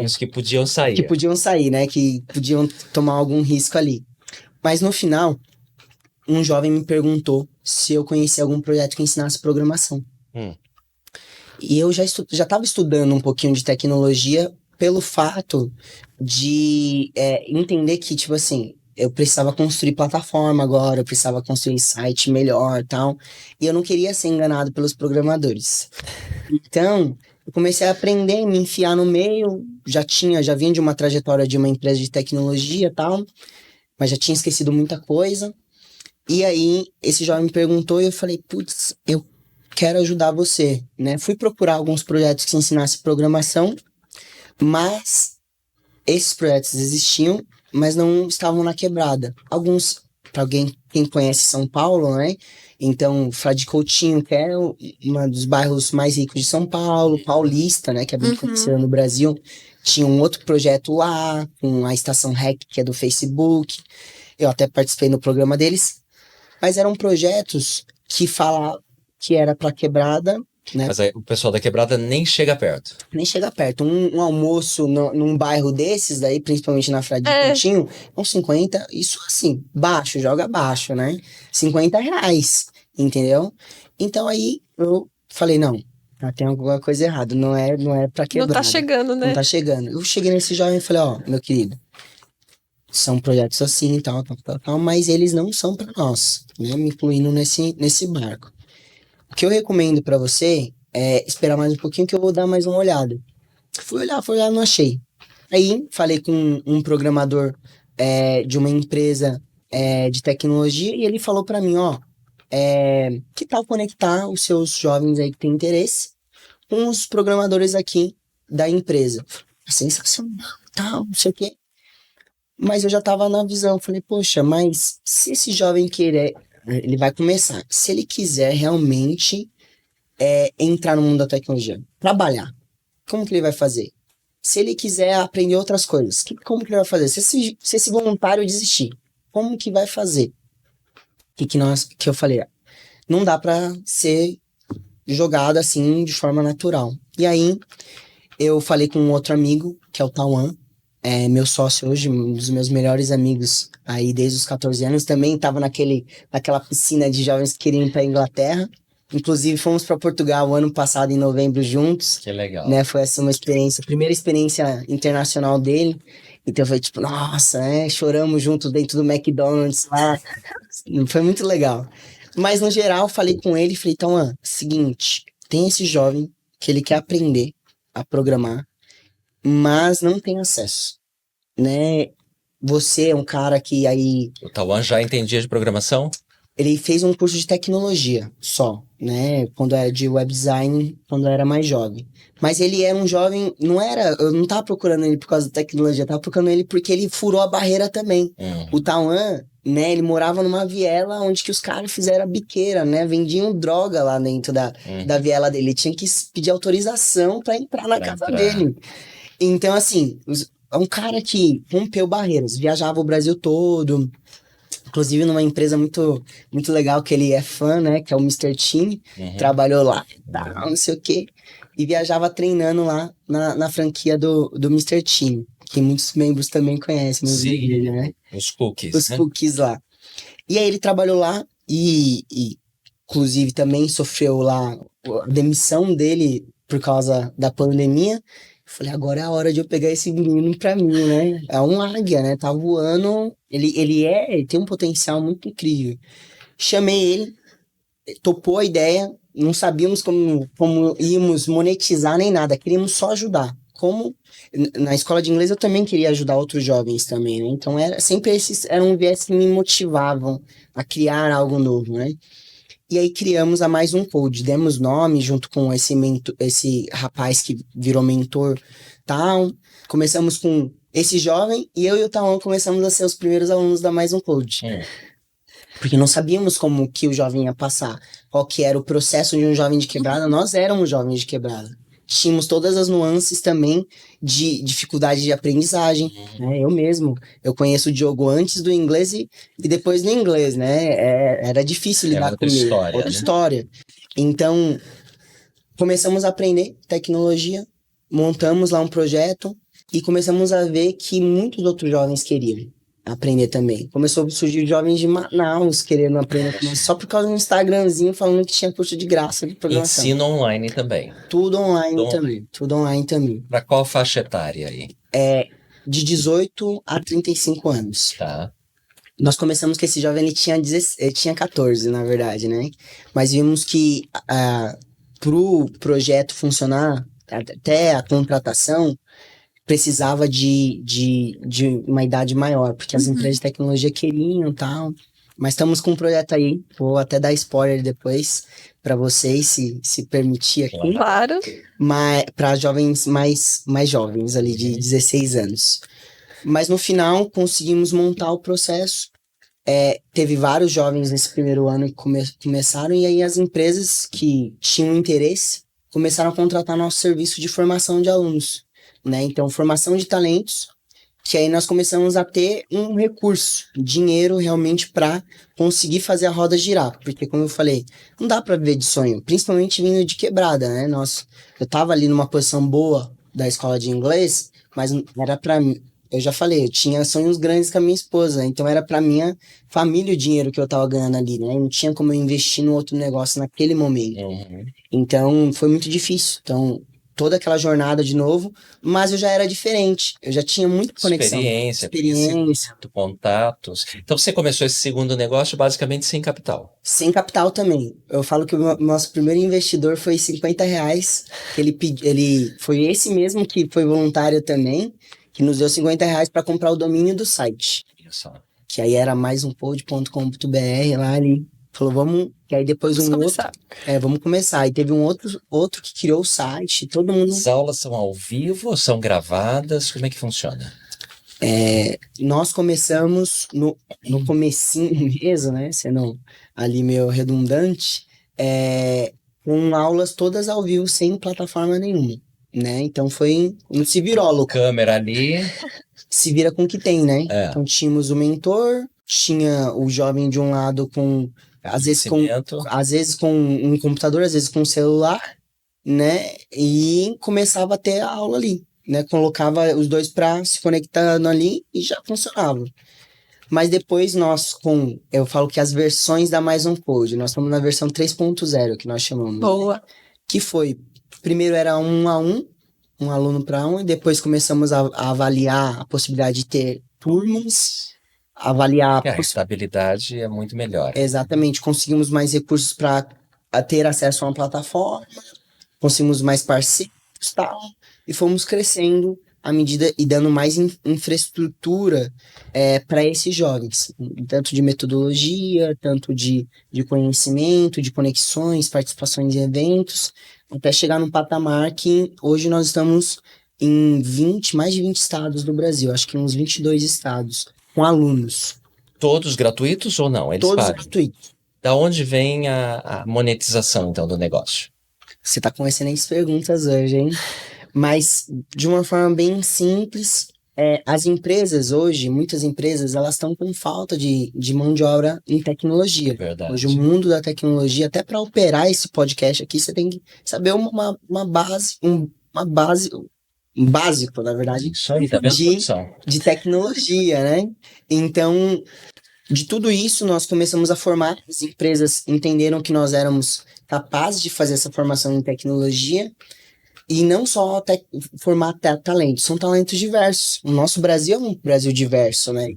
Os que podiam sair. Que podiam sair, né? Que podiam tomar algum risco ali. Mas no final, um jovem me perguntou se eu conhecia algum projeto que ensinasse programação. E eu já estava estudando um pouquinho de tecnologia pelo fato de entender que, tipo assim, eu precisava construir plataforma agora, eu precisava construir site melhor e tal. E eu não queria ser enganado pelos programadores. Então, eu comecei a aprender, me enfiar no meio. Já vinha de uma trajetória de uma empresa de tecnologia e tal, mas já tinha esquecido muita coisa. E aí, esse jovem me perguntou e eu falei, putz, eu quero ajudar você, né? Fui procurar alguns projetos que ensinassem programação, mas esses projetos existiam, mas não estavam na quebrada. Alguns, para quem conhece São Paulo, né? Então, Frade Coutinho, que é um dos bairros mais ricos de São Paulo, Paulista, né? Que é bem conhecido no Brasil. Tinha um outro projeto lá, com a Estação REC, que é do Facebook. Eu até participei no programa deles. Mas eram projetos que falavam que era para quebrada, né? Mas aí, o pessoal da quebrada nem chega perto. Nem chega perto. Um almoço num bairro desses, daí, principalmente na Frade Coutinho, uns 50, isso assim, baixo, joga baixo, né? R$50, entendeu? Então aí eu falei, não, tem alguma coisa errada, não é pra quebrada. Não tá chegando, né? Não tá chegando. Eu cheguei nesse jovem e falei, ó, meu querido, são projetos assim, tal, mas eles não são pra nós, né? Me incluindo nesse barco. O que eu recomendo pra você é esperar mais um pouquinho que eu vou dar mais uma olhada. Fui olhar, não achei. Aí, falei com um programador de uma empresa de tecnologia e ele falou pra mim, ó, que tal conectar os seus jovens aí que tem interesse com os programadores aqui da empresa. Sensacional, tal, não sei o quê. Mas eu já tava na visão, falei, poxa, mas se esse jovem querer, ele vai começar, se ele quiser realmente entrar no mundo da tecnologia, trabalhar, como que ele vai fazer? Se ele quiser aprender outras coisas, como que ele vai fazer? Se esse voluntário desistir, como que vai fazer? Que eu falei, não dá pra ser jogado assim de forma natural. E aí, eu falei com um outro amigo, que é o Tauan, meu sócio hoje, um dos meus melhores amigos aí desde os 14 anos, também estava naquela piscina de jovens que queriam ir para a Inglaterra. Inclusive, fomos para Portugal o ano passado, em novembro, juntos. Que legal. Né? Foi essa uma experiência, primeira experiência internacional dele. Então foi tipo, nossa, choramos juntos dentro do McDonald's lá. Foi muito legal. Mas no geral, falei com ele e falei, então, seguinte, tem esse jovem que ele quer aprender a programar, mas não tem acesso, né? Você é um cara que aí... O Tauan já entendia de programação? Ele fez um curso de tecnologia só, né? Quando era de web design, quando era mais jovem. Mas ele era um jovem, eu não tava procurando ele por causa da tecnologia, eu tava procurando ele porque ele furou a barreira também. O Tauan, né, ele morava numa viela onde que os caras fizeram a biqueira, né? Vendiam droga lá dentro da viela dele. Ele tinha que pedir autorização para entrar na casa dele. Então, assim, é um cara que rompeu barreiras, viajava o Brasil todo, inclusive numa empresa muito, muito legal que ele é fã, né, que é o Mr. Team, trabalhou lá, não sei o quê, e viajava treinando lá na franquia do Mr. Team, que muitos membros também conhecem, igreja, né? Os cookies, Os cookies lá. E aí ele trabalhou lá e inclusive também sofreu lá a demissão dele por causa da pandemia. Falei, agora é a hora de eu pegar esse menino pra mim, né? É um águia, né? Tá voando. Ele tem um potencial muito incrível. Chamei ele, topou a ideia. Não sabíamos como íamos monetizar nem nada. Queríamos só ajudar. Na escola de inglês eu também queria ajudar outros jovens também, né? Então sempre esses eram viés que me motivavam a criar algo novo, né? E aí criamos a Mais Um Code, demos nome junto com esse rapaz que virou mentor, tal. Começamos com esse jovem e eu e o Taon começamos a ser os primeiros alunos da Mais Um Code. Porque não sabíamos como que o jovem ia passar, qual que era o processo de um jovem de quebrada, nós éramos jovens de quebrada. tínhamos todas as nuances também de dificuldade de aprendizagem, né? Eu conheço o Diogo antes do inglês e depois do inglês, né? Era difícil lidar outra comigo. história, Outra né? história. Então, começamos a aprender tecnologia, montamos lá um projeto e começamos a ver que muitos outros jovens queriam aprender também. Começou a surgir jovens de Manaus querendo aprender com nós, só por causa do Instagramzinho falando que tinha curso de graça de programação. Ensino online também. Tudo online também. Para qual faixa etária aí? De 18 a 35 anos. Tá. Nós começamos que esse jovem ele tinha 14, na verdade, né? Mas vimos que pro projeto funcionar, até a contratação, precisava de uma idade maior, porque as empresas de tecnologia queriam e tal. Mas estamos com um projeto aí, vou até dar spoiler depois para vocês, se permitir aqui. Claro. Mas para jovens mais jovens, ali de 16 anos. Mas no final conseguimos montar o processo. Teve vários jovens nesse primeiro ano que começaram, e aí as empresas que tinham interesse começaram a contratar nosso serviço de formação de alunos, né? Então, formação de talentos, que aí nós começamos a ter um recurso, dinheiro realmente para conseguir fazer a roda girar, porque como eu falei, não dá para viver de sonho, principalmente vindo de quebrada, né? Eu tava ali numa posição boa da escola de inglês, mas era para mim. Eu já falei, eu tinha sonhos grandes com a minha esposa, então era pra minha família o dinheiro que eu tava ganhando ali, né? Não tinha como eu investir no outro negócio naquele momento. Então, foi muito difícil. Então, toda aquela jornada de novo, mas eu já era diferente. Eu já tinha muita conexão. Experiência. Contatos. Então, você começou esse segundo negócio basicamente sem capital. Sem capital também. Eu falo que o nosso primeiro investidor foi R$50, que ele foi esse mesmo que foi voluntário também, que nos deu R$50 para comprar o domínio do site. Isso. Que aí era maisumpod.com.br lá ali. Falou, vamos... Que aí depois Vamos outro... começar. Vamos começar. E teve um outro que criou o site. Todo mundo... As aulas são ao vivo, são gravadas? Como é que funciona? Nós começamos no comecinho mesmo, né? Sendo ali meio redundante. Com aulas todas ao vivo, sem plataforma nenhuma. Né? Então foi um se virou, louco. Câmera ali. Se vira com o que tem, né? Então tínhamos o mentor, tinha o jovem de um lado com às vezes com um computador, às vezes com um celular, né? E começava a ter a aula ali, né? Colocava os dois para se conectando ali e já funcionava. Mas depois eu falo que as versões da Mais Um Code, nós estamos na versão 3.0, que nós chamamos. Boa. Que foi, primeiro era 1-a-1, um aluno para um, e depois começamos a avaliar a possibilidade de ter turmas, avaliar... A estabilidade é muito melhor. Exatamente, conseguimos mais recursos para ter acesso a uma plataforma, conseguimos mais parceiros e tal, e fomos crescendo à medida e dando mais infraestrutura para esses jovens, tanto de metodologia, tanto de conhecimento, de conexões, participações em eventos, até chegar num patamar que hoje nós estamos em mais de 20 estados do Brasil, acho que uns 22 estados, com alunos. Todos gratuitos ou não? Eles todos pagam? Gratuitos. Da onde vem a monetização, então, do negócio? Você tá com excelentes perguntas hoje, hein? Mas, de uma forma bem simples, as empresas hoje, muitas empresas, elas estão com falta de mão de obra em tecnologia. Verdade. Hoje, o mundo da tecnologia, até para operar esse podcast aqui, você tem que saber um básico, na verdade, Isso aí, tá vendo, produção? De tecnologia, né? Então, de tudo isso, nós começamos a formar, as empresas entenderam que nós éramos capazes de fazer essa formação em tecnologia, e não só formar talentos, são talentos diversos. O nosso Brasil é um Brasil diverso, né?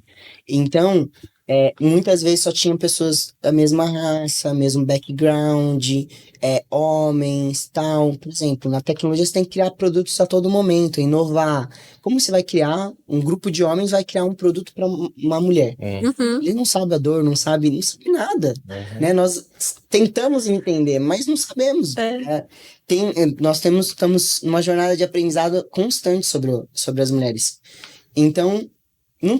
Então, muitas vezes só tinham pessoas da mesma raça, mesmo background, homens, tal. Por exemplo, na tecnologia você tem que criar produtos a todo momento, inovar. Como você vai criar, um grupo de homens vai criar um produto para uma mulher? Ele não sabe a dor, não sabe nada. Né? Nós tentamos entender, mas não sabemos. Nós estamos numa jornada de aprendizado constante sobre as mulheres. Então, não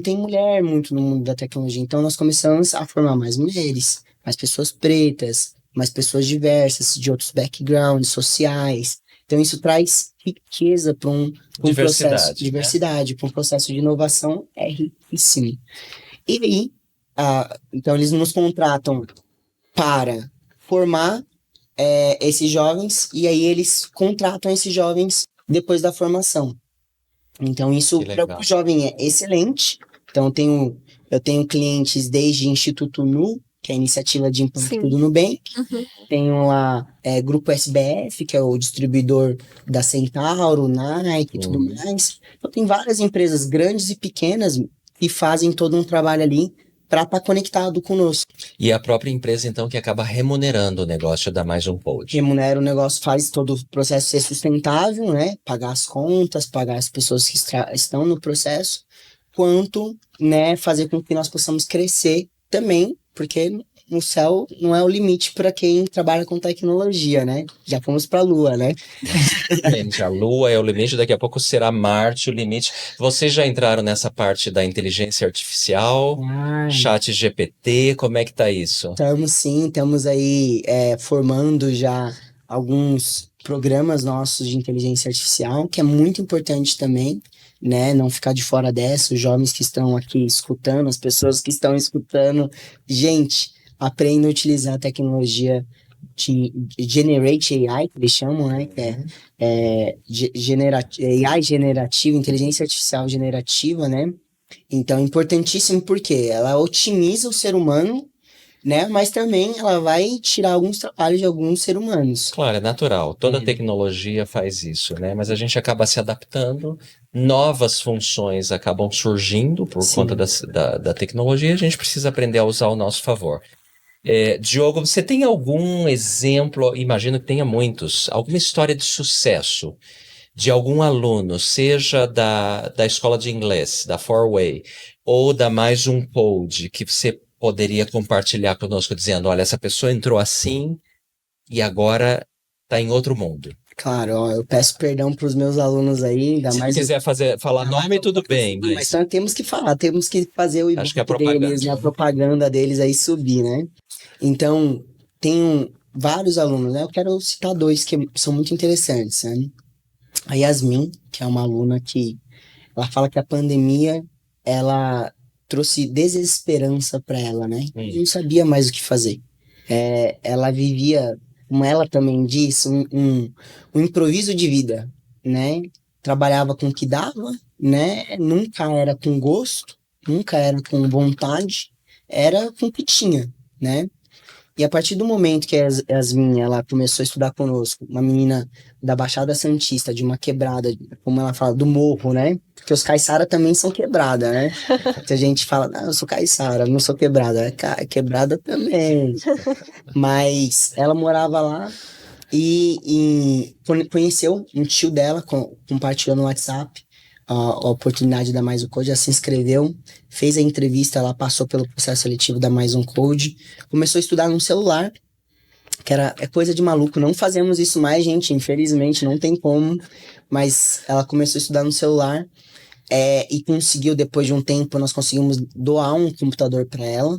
tem mulher muito no mundo da tecnologia. Então, nós começamos a formar mais mulheres, mais pessoas pretas, mais pessoas diversas, de outros backgrounds sociais, Então isso traz riqueza para um processo, Né? diversidade, para um processo de inovação é riquíssimo. E aí, então eles nos contratam para formar esses jovens, e aí eles contratam esses jovens depois da formação. Então isso para o jovem é excelente. Então eu tenho clientes desde Instituto NU, que é a iniciativa de impacto do Nubank. Tenho lá Grupo SBF, que é o distribuidor da Centauro, Nike e tudo mais. Então tem várias empresas grandes e pequenas que fazem todo um trabalho ali para estar conectado conosco. E a própria empresa, então, que acaba remunerando o negócio da Mais Um Pod. Remunera o negócio, faz todo o processo ser sustentável, né? Pagar as contas, pagar as pessoas que estão no processo, quanto, né, fazer com que nós possamos crescer também, porque o céu não é o limite para quem trabalha com tecnologia, né? Já fomos para a Lua, né? A Lua é o limite, daqui a pouco será Marte o limite. Vocês já entraram nessa parte da inteligência artificial, Chat GPT, como é que tá isso? Estamos aí formando já alguns programas nossos de inteligência artificial, que é muito importante também, né, não ficar de fora dessa, os jovens que estão aqui escutando, as pessoas que estão escutando, gente, aprendam a utilizar a tecnologia de Generate AI, que eles chamam, né, que AI generativa, inteligência artificial generativa, né, então é importantíssimo porque ela otimiza o ser humano, né? Mas também ela vai tirar alguns trabalhos de alguns seres humanos. Claro, é natural. Toda tecnologia faz isso, né? Mas a gente acaba se adaptando, novas funções acabam surgindo por conta da tecnologia, e a gente precisa aprender a usar ao nosso favor. Diogo, você tem algum exemplo, imagino que tenha muitos, alguma história de sucesso de algum aluno, seja da escola de inglês, da 4Way, ou da Mais Um Pod, que você poderia compartilhar conosco dizendo, olha, essa pessoa entrou assim e agora está em outro mundo? Claro, ó, eu peço perdão para os meus alunos aí. Se não quiser falar nome, tudo bem. Mas temos que falar, temos que fazer o ibope deles, né, a propaganda deles aí subir, né? Então, tenho vários alunos, né? Eu quero citar dois que são muito interessantes, né? A Yasmin, que é uma aluna que ela fala que a pandemia, ela trouxe desesperança para ela, né? Não sabia mais o que fazer. Ela vivia, como ela também disse, um improviso de vida, né? Trabalhava com o que dava, né? Nunca era com gosto, nunca era com vontade, era com o que tinha, né? E a partir do momento que a Yasmin, ela começou a estudar conosco, uma menina da Baixada Santista, de uma quebrada, como ela fala, do morro, né? Porque os caiçara também são quebrada, né? Muita gente fala, não, eu sou caiçara, não sou quebrada. Quebrada também. Mas ela morava lá e conheceu um tio dela, compartilhou no WhatsApp a oportunidade da Mais Um Code, ela se inscreveu, fez a entrevista, ela passou pelo processo seletivo da Mais Um Code, começou a estudar num celular, que é coisa de maluco, não fazemos isso mais, gente, infelizmente, não tem como, mas ela começou a estudar no celular, e conseguiu, depois de um tempo, nós conseguimos doar um computador para ela,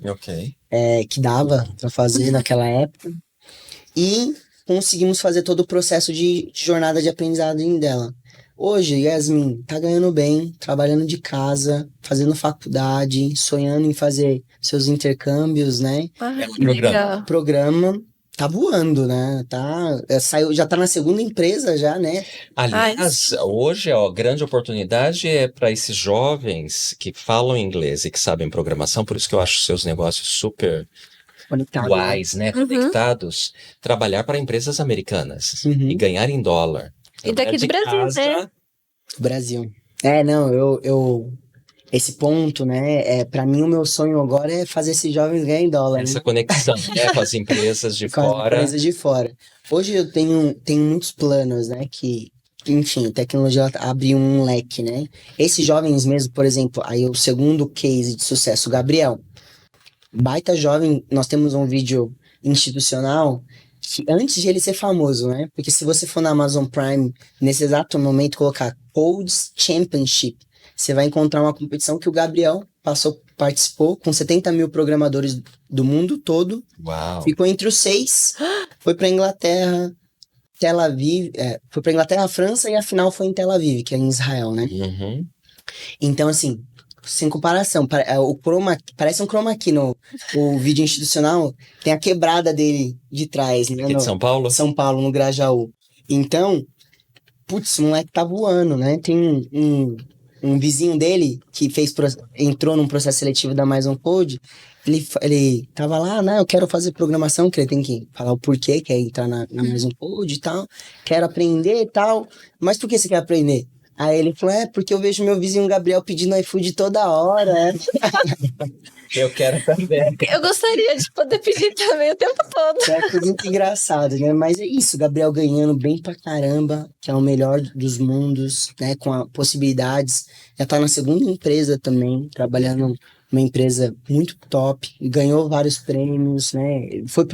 que dava para fazer naquela época, e conseguimos fazer todo o processo de jornada de aprendizado dela. Hoje, Yasmin tá ganhando bem, trabalhando de casa, fazendo faculdade, sonhando em fazer seus intercâmbios, né? Programa tá voando, né? Já tá na segunda empresa já, né? Aliás, hoje a grande oportunidade é para esses jovens que falam inglês e que sabem programação, por isso que eu acho seus negócios super wise, né? Conectados, trabalhar para empresas americanas e ganhar em dólar. E daqui do Brasil, né? Brasil. Esse ponto, né? Para mim, o meu sonho agora é fazer esses jovens ganharem dólar. Essa conexão, né? Com as empresas de fora. As empresas de fora. Hoje eu tenho muitos planos, né? Que, enfim, a tecnologia abre um leque, né? Esses jovens mesmo, por exemplo, aí o segundo case de sucesso, o Gabriel. Baita jovem, nós temos um vídeo institucional que antes de ele ser famoso, né? Porque se você for na Amazon Prime, nesse exato momento, colocar Codes Championship, você vai encontrar uma competição que o Gabriel participou com 70 mil programadores do mundo todo. Uau. Ficou entre os 6, foi pra Inglaterra, Tel Aviv, foi pra Inglaterra, França, e a final foi em Tel Aviv, que é em Israel, né? Uhum. Então, assim, sem comparação, parece um chroma key o vídeo institucional, tem a quebrada dele de trás, né? Aqui de São Paulo? São Paulo, no Grajaú. Então, putz, o moleque tá voando, né? Tem um vizinho dele que entrou num processo seletivo da Mais Code. Ele tava lá, né? Eu quero fazer programação, que ele tem que falar o porquê quer entrar na Mais Code e tal. Quero aprender e tal. Mas por que você quer aprender? Aí ele falou, porque eu vejo meu vizinho Gabriel pedindo iFood toda hora. Eu quero também. Eu gostaria de poder pedir também o tempo todo. É muito engraçado, né? Mas é isso, Gabriel ganhando bem pra caramba, que é o melhor dos mundos, né? Com possibilidades. Já tá na segunda empresa também, trabalhando numa empresa muito top. Ganhou vários prêmios, né? Foi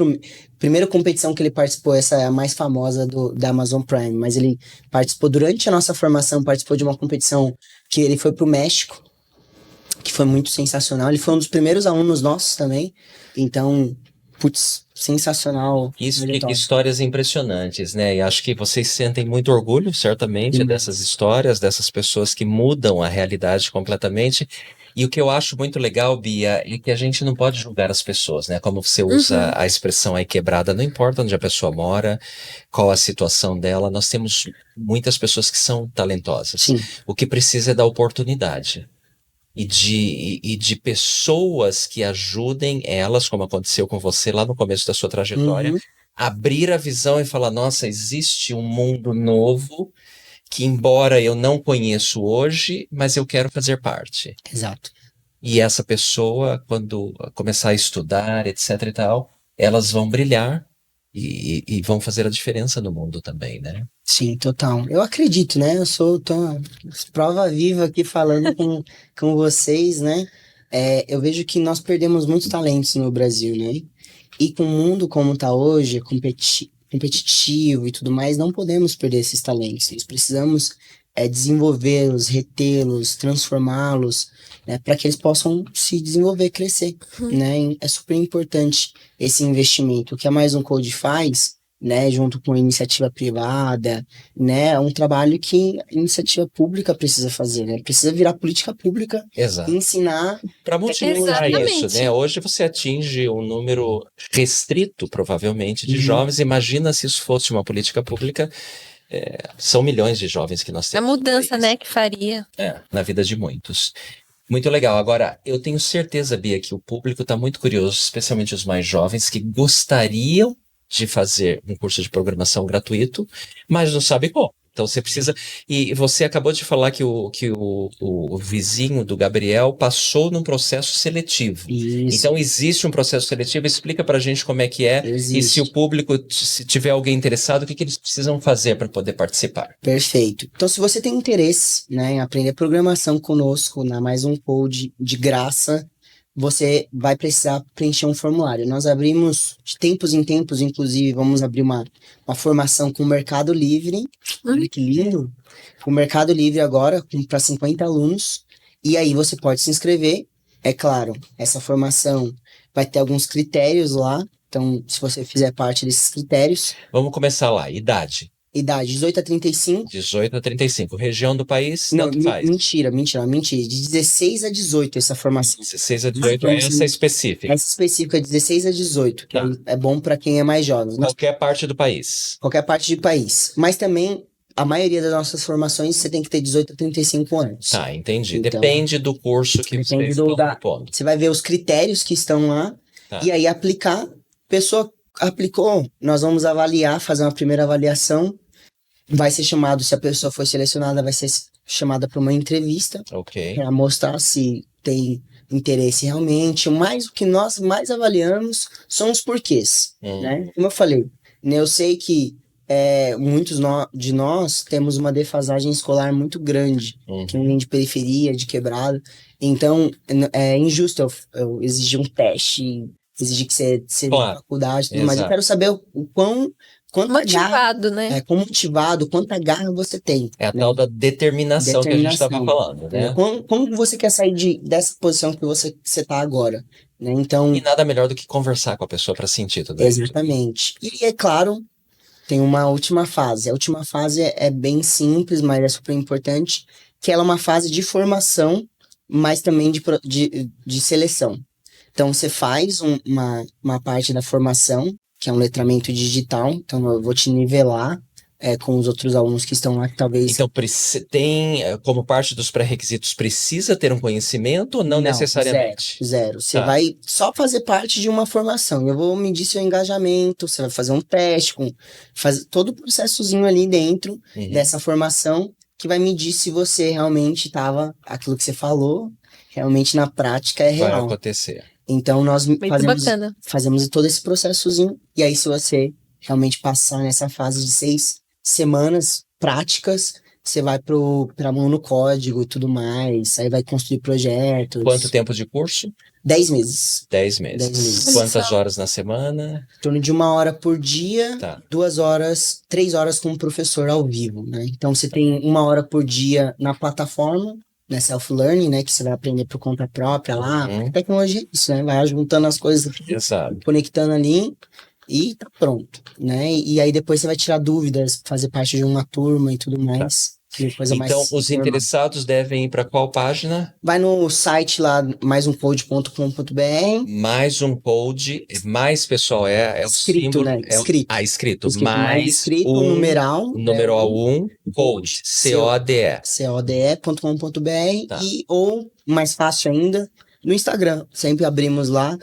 primeira competição que ele participou, essa é a mais famosa da Amazon Prime, mas ele participou durante a nossa formação, participou de uma competição que ele foi pro México, que foi muito sensacional. Ele foi um dos primeiros alunos nossos também. Então, putz, sensacional. Isso, que histórias impressionantes, né? E acho que vocês sentem muito orgulho, certamente, dessas histórias, dessas pessoas que mudam a realidade completamente. E o que eu acho muito legal, Bia, é que a gente não pode julgar as pessoas, né? Como você usa a expressão aí quebrada, não importa onde a pessoa mora, qual a situação dela, nós temos muitas pessoas que são talentosas. Sim. O que precisa é da oportunidade. E de pessoas que ajudem elas, como aconteceu com você lá no começo da sua trajetória, abrir a visão e falar, nossa, existe um mundo novo que, embora eu não conheço hoje, mas eu quero fazer parte. Exato. E essa pessoa, quando começar a estudar, etc e tal, elas vão brilhar e vão fazer a diferença no mundo também, né? Sim, total. Eu acredito, né? Tô prova viva aqui falando com vocês, né? Eu vejo que nós perdemos muitos talentos no Brasil, né? E com o mundo como tá hoje, competitivo e tudo mais, não podemos perder esses talentos. Nós precisamos desenvolvê-los, retê-los, transformá-los, né? Para que eles possam se desenvolver, crescer, né? É super importante esse investimento. O que a Mais Code faz, né, junto com a iniciativa privada, né, é um trabalho que a iniciativa pública precisa fazer, né, precisa virar política pública. Exato. E ensinar para multiplicar Exatamente. isso, né? Hoje você atinge um número restrito, provavelmente, de jovens. Imagina se isso fosse uma política pública. São milhões de jovens que nós A temos. mudança, né, que faria. Na vida de muitos. Muito legal. Agora, eu tenho certeza, Bia, que o público está muito curioso, especialmente os mais jovens, que gostariam de fazer um curso de programação gratuito, mas não sabe como. Então você precisa... E você acabou de falar que o vizinho do Gabriel passou num processo seletivo. Isso. Então existe um processo seletivo, explica pra gente como é que é. Existe. E se o público, se tiver alguém interessado, o que eles precisam fazer para poder participar? Perfeito. Então, se você tem interesse, né, em aprender programação conosco na Mais Code de graça, você vai precisar preencher um formulário. Nós abrimos de tempos em tempos, inclusive, vamos abrir uma formação com o Mercado Livre. Olha que lindo! Com o Mercado Livre agora, para 50 alunos. E aí você pode se inscrever. É claro, essa formação vai ter alguns critérios lá. Então, se você fizer parte desses critérios... Vamos começar lá. Idade. Idade, 18 a 35. 18 a 35. Região do país, Não, tanto faz. Mentira. De 16 a 18 essa formação. 16 a 18 é essa específica. Essa específica é 16 a 18, que é bom para quem é mais jovem. Qualquer parte do país. Qualquer parte do país. Mas também, a maioria das nossas formações, você tem que ter 18 a 35 anos. Tá, entendi. Então, depende do curso que você está propondo. Você vai ver os critérios que estão lá, e aí aplicar. Pessoa aplicou, nós vamos avaliar, fazer uma primeira avaliação. Vai ser chamado, se a pessoa for selecionada, vai ser chamada para uma entrevista. Ok. Para mostrar se tem interesse realmente. Mas o que nós mais avaliamos são os porquês, né? Como eu falei, eu sei que muitos de nós temos uma defasagem escolar muito grande. Quem vem de periferia, de quebrada. Então, é injusto eu exigir um teste, exigir que você Claro. faculdade, tudo mais. Eu quero saber o quanto Motivado, né? Quão motivado, quanta garra você tem. É a tal da determinação que a gente estava falando, né? Como você quer sair dessa posição que você está agora, né? Então, E nada melhor do que conversar com a pessoa para sentir tudo isso. exatamente. E é claro, tem uma última fase. A última fase é bem simples, mas é super importante, que ela é uma fase de formação, mas também de seleção. Então, você faz uma parte da formação, que é um letramento digital, então eu vou te nivelar com os outros alunos que estão lá, que talvez... Então, tem, como parte dos pré-requisitos, precisa ter um conhecimento ou não necessariamente? Zero. Você Tá. vai só fazer parte de uma formação. Eu vou medir seu engajamento, você vai fazer um teste, fazer todo o processozinho ali dentro dessa formação, que vai medir se você realmente estava, aquilo que você falou, realmente na prática é Vai real. acontecer. Então, nós bacana. fazemos todo esse processozinho, e aí se você realmente passar nessa fase de 6 semanas práticas, você vai pra mão no código e tudo mais, aí vai construir projetos. Quanto tempo de curso? 10 meses. 10 meses. 10 meses. Quantas horas na semana? Em torno de 1 hora por dia, Tá. 2 horas, 3 horas com o professor ao vivo, né? Então, você tem 1 hora por dia na plataforma, né, self-learning, né, que você vai aprender por conta própria lá. A tecnologia é isso, né? Vai juntando as coisas, Exato. conectando ali e tá pronto, né? E aí depois você vai tirar dúvidas, fazer parte de uma turma e tudo mais. Coisa mais Então, os normal. interessados devem ir para qual página? Vai no site lá, maisumpod.com.br. Mais um code, mais pessoal, é o Escrito, símbolo. né? Escrito. Escrito. Escrito Mais escrito, um, numeral. numeral 1, code, CODE. code.com.br Tá. ou, mais fácil ainda, no Instagram. Sempre abrimos lá,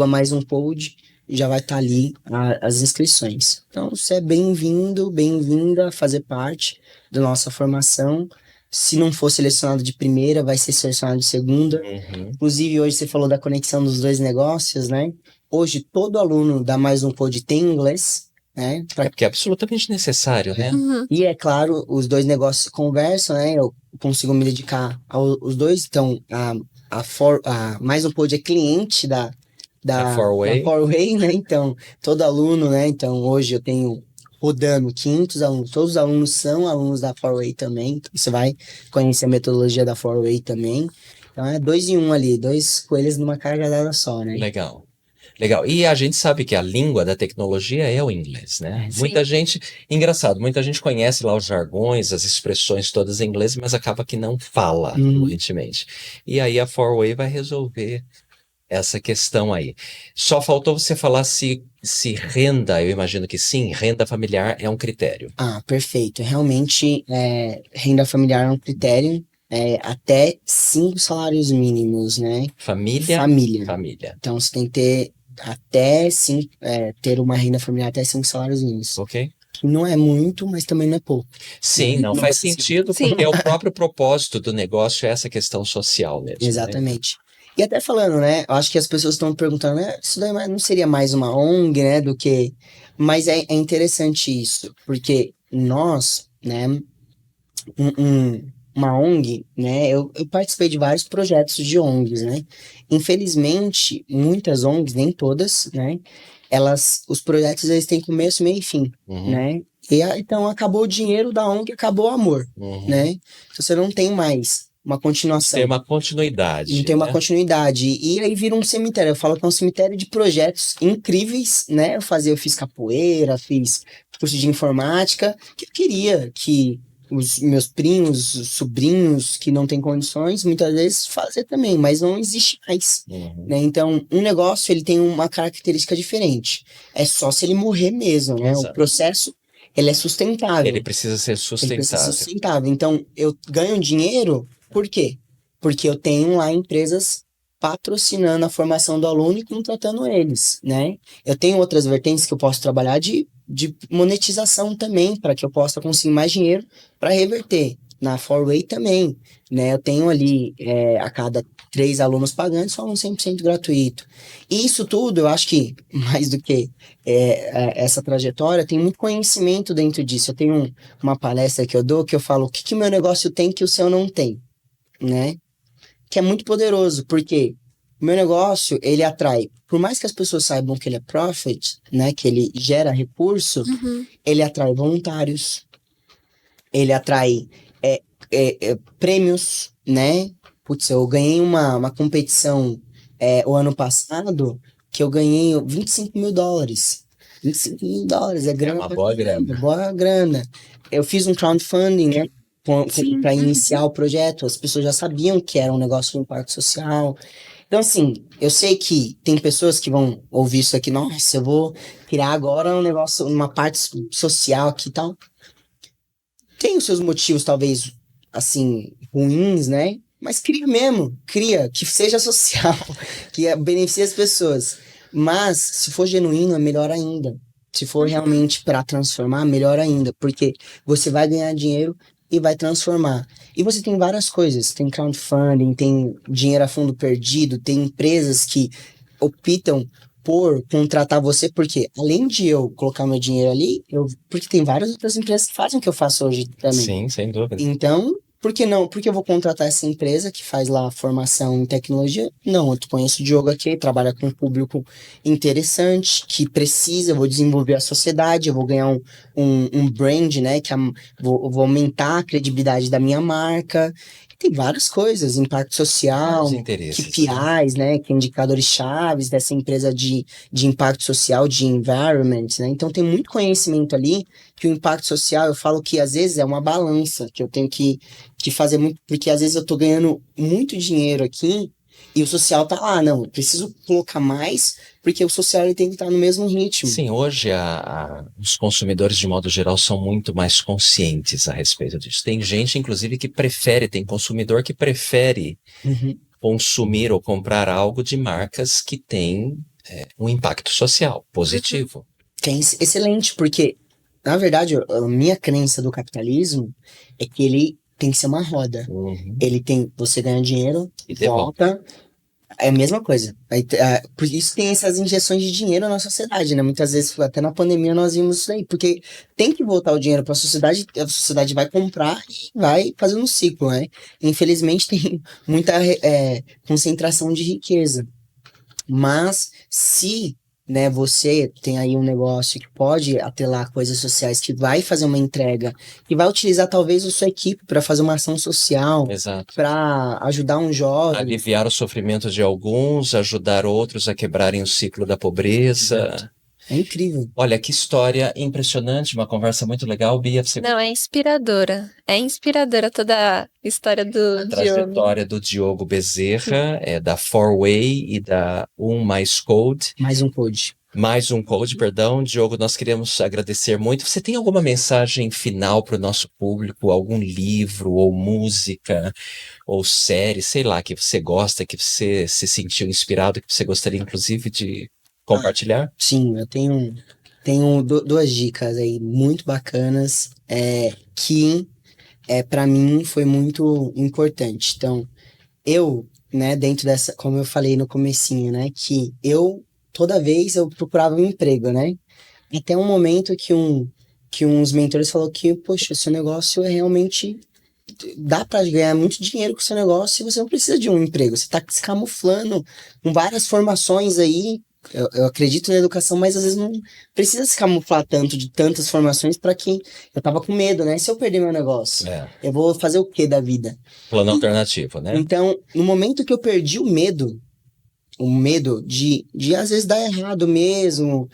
@maisumpod, e já vai estar ali as inscrições. Então, você é bem-vindo, bem-vinda a fazer parte da nossa formação. Se não for selecionado de primeira, vai ser selecionado de segunda. Inclusive, hoje você falou da conexão dos dois negócios, né? Hoje, todo aluno da Mais Um Code tem inglês, né? É porque é absolutamente necessário, né? E é claro, os dois negócios conversam, né? Eu consigo me dedicar aos dois. Então, a Mais Um Code é cliente da Forway, né? Então, todo aluno, né? Então, hoje eu tenho rodando 500 alunos. Todos os alunos são alunos da Forway também. Então, você vai conhecer a metodologia da Forway também. Então, é 2 em 1 ali, 2 coelhos numa carga só, né? Legal. E a gente sabe que a língua da tecnologia é o inglês, né? Sim. Muita gente, engraçado, muita gente conhece lá os jargões, as expressões todas em inglês, mas acaba que não fala fluentemente. E aí a Forway vai resolver essa questão aí. Só faltou você falar se renda, eu imagino que sim, renda familiar é um critério. Perfeito. Realmente, renda familiar é um critério. Até 5 salários mínimos, né? Família. Então, você tem que ter ter uma renda familiar até 5 salários mínimos. Ok. Que não é muito, mas também não é pouco. Sim, não faz sentido, Sim. porque o próprio propósito do negócio é essa questão social mesmo. Exatamente. Né? E até falando, né? Eu acho que as pessoas estão perguntando, né? Isso daí não seria mais uma ONG, né? Do que... Mas é interessante isso, porque nós, né? Uma ONG, né? Eu participei de vários projetos de ONGs, né? Infelizmente, muitas ONGs, nem todas, né? Os projetos, eles têm começo, meio e fim, né? Então, acabou o dinheiro da ONG, acabou o amor, né? Então, você não tem mais uma continuação. Tem uma continuidade. Não tem uma continuidade. E aí vira um cemitério. Eu falo que é um cemitério de projetos incríveis, né? Eu fiz capoeira, fiz curso de informática, que eu queria que os meus primos, sobrinhos que não têm condições, muitas vezes fazer também, mas não existe mais. Né? Então, um negócio, ele tem uma característica diferente. É só se ele morrer mesmo, né? Exato. O processo, ele é sustentável. Ele precisa ser sustentável. Então, eu ganho dinheiro, por quê? Porque eu tenho lá empresas patrocinando a formação do aluno e contratando eles, né? Eu tenho outras vertentes que eu posso trabalhar de monetização também, para que eu possa conseguir mais dinheiro para reverter. Na Forway também, né? Eu tenho ali, a cada 3 alunos pagantes, só um 100% gratuito. E isso tudo, eu acho que, mais do que essa trajetória, tem muito conhecimento dentro disso. Eu tenho uma palestra que eu dou, que eu falo, o que meu negócio tem que o seu não tem, né? Que é muito poderoso, porque o meu negócio, ele atrai, por mais que as pessoas saibam que ele é profit, né, que ele gera recurso, ele atrai voluntários, ele atrai prêmios, né? Putz, eu ganhei uma competição o ano passado que eu ganhei $25 mil. US$ 25.000, é grana. uma boa grana. Boa grana. Eu fiz um crowdfunding, né? Para iniciar o projeto, as pessoas já sabiam que era um negócio de impacto social. Então, assim, eu sei que tem pessoas que vão ouvir isso aqui, nossa, eu vou criar agora um negócio, uma parte social aqui e tal. Tem os seus motivos, talvez, assim, ruins, né? Mas cria mesmo, cria, que seja social, que beneficie as pessoas. Mas, se for genuíno, é melhor ainda. Se for realmente para transformar, melhor ainda, porque você vai ganhar dinheiro e vai transformar. E você tem várias coisas, tem crowdfunding, tem dinheiro a fundo perdido, tem empresas que optam por contratar você, porque além de eu colocar meu dinheiro ali, porque tem várias outras empresas que fazem o que eu faço hoje também. Sim, sem dúvida. Então, por que não? Porque eu vou contratar essa empresa que faz lá a formação em tecnologia? Não, eu conheço o Diogo aqui, trabalha com um público interessante, que precisa, eu vou desenvolver a sociedade, eu vou ganhar um brand, né? Vou aumentar a credibilidade da minha marca. Tem várias coisas, impacto social, Vários interesses, KPIs, né? Que é indicadores chaves dessa empresa de impacto social, de environment, né? Então tem muito conhecimento ali que o impacto social, eu falo que às vezes é uma balança, que eu tenho que fazer muito, porque às vezes eu tô ganhando muito dinheiro aqui e o social tá lá, não, eu preciso colocar mais, porque o social ele tem que estar no mesmo ritmo. Sim, hoje os consumidores, de modo geral, são muito mais conscientes a respeito disso. Tem gente, inclusive, tem consumidor que prefere consumir ou comprar algo de marcas que têm um impacto social positivo. Que é excelente, porque, na verdade, a minha crença do capitalismo é que ele tem que ser uma roda. Ele tem, você ganha dinheiro, E volta, é a mesma coisa. Por isso tem essas injeções de dinheiro na sociedade, né? Muitas vezes, até na pandemia, nós vimos isso aí, porque tem que voltar o dinheiro para a sociedade vai comprar e vai fazendo um ciclo, né? Infelizmente, tem muita concentração de riqueza. Mas, se né, você tem aí um negócio que pode atrelar coisas sociais, que vai fazer uma entrega, que vai utilizar talvez a sua equipe para fazer uma ação social, para ajudar um jovem. Aliviar o sofrimento de alguns, ajudar outros a quebrarem o ciclo da pobreza. Exato. É incrível. Olha, que história impressionante, uma conversa muito legal, Bia. Não, é inspiradora. É inspiradora toda a história do Diogo. A trajetória do Diogo Bezerra, da 4Way e da Mais Code. Mais um code, perdão. Diogo, nós queremos agradecer muito. Você tem alguma mensagem final para o nosso público? Algum livro, ou música, ou série, sei lá, que você gosta, que você se sentiu inspirado, que você gostaria, inclusive, de compartilhar? Sim, eu tenho duas dicas aí muito bacanas, que para mim foi muito importante. Então, eu, né, dentro dessa, como eu falei no comecinho, né, que toda vez eu procurava um emprego, né, até um momento que uns mentores falaram que, poxa, seu negócio é realmente, dá para ganhar muito dinheiro com o seu negócio e você não precisa de um emprego, você tá se camuflando com várias formações aí. Eu acredito na educação, mas às vezes não precisa se camuflar tanto de tantas formações para que eu tava com medo, né? Se eu perder meu negócio, eu vou fazer o que da vida? Plano alternativo, né? Então, no momento que eu perdi o medo de às vezes dar errado mesmo,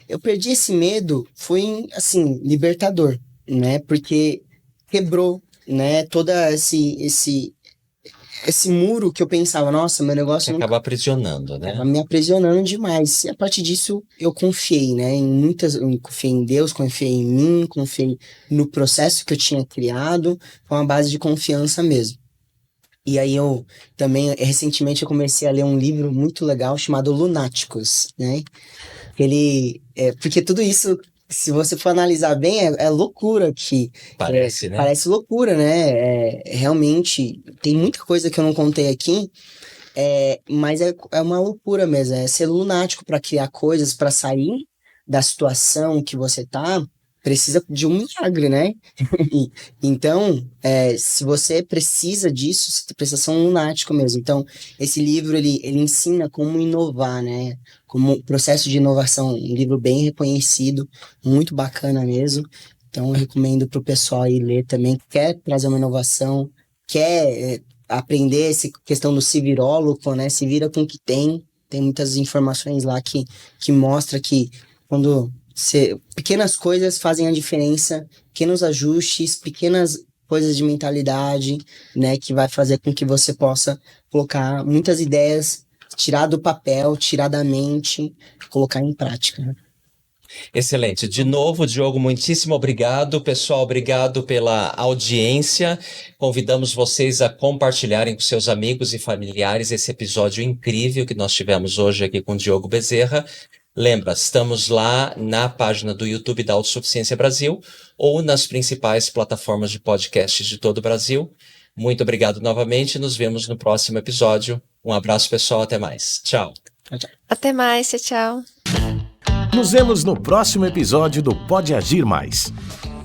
eu perdi esse medo, foi assim, libertador, né? Porque quebrou, né? Toda esse muro que eu pensava, nossa, meu negócio... Acaba aprisionando, né? Acaba me aprisionando demais. E a partir disso, eu confiei, né? Eu confiei em Deus, confiei em mim, confiei no processo que eu tinha criado, com uma base de confiança mesmo. E aí eu também, recentemente, eu comecei a ler um livro muito legal chamado Lunáticos, né? Porque tudo isso, se você for analisar bem, é loucura que... Parece, né? Parece loucura, né? Realmente, tem muita coisa que eu não contei aqui, mas é uma loucura mesmo. É ser lunático para criar coisas, para sair da situação que você tá, precisa de um milagre, né? Então, se você precisa disso, você precisa ser um lunático mesmo. Então, esse livro, ele ensina como inovar, né? Como processo de inovação, um livro bem reconhecido, muito bacana mesmo. Então, eu recomendo para o pessoal aí ler também, que quer trazer uma inovação, quer aprender essa questão do se virólogo, né? Se vira com o que tem. Tem muitas informações lá que mostra que pequenas coisas fazem a diferença, pequenos ajustes, pequenas coisas de mentalidade, né, que vai fazer com que você possa colocar muitas ideias, tirar do papel, tirar da mente, colocar em prática, né? Excelente. De novo, Diogo, muitíssimo obrigado. Pessoal, obrigado pela audiência. Convidamos vocês a compartilharem com seus amigos e familiares esse episódio incrível que nós tivemos hoje aqui com o Diogo Bezerra. Lembra, estamos lá na página do YouTube da Autossuficiência Brasil ou nas principais plataformas de podcasts de todo o Brasil. Muito obrigado novamente. Nos vemos no próximo episódio. Um abraço, pessoal. Até mais. Tchau. Até mais. Tchau. Nos vemos no próximo episódio do Pode Agir Mais,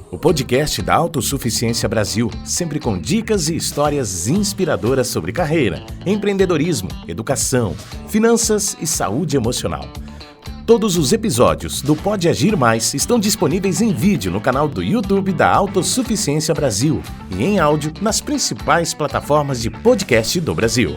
o podcast da Autossuficiência Brasil, sempre com dicas e histórias inspiradoras sobre carreira, empreendedorismo, educação, finanças e saúde emocional. Todos os episódios do Pode Agir Mais estão disponíveis em vídeo no canal do YouTube da Autossuficiência Brasil e em áudio nas principais plataformas de podcast do Brasil.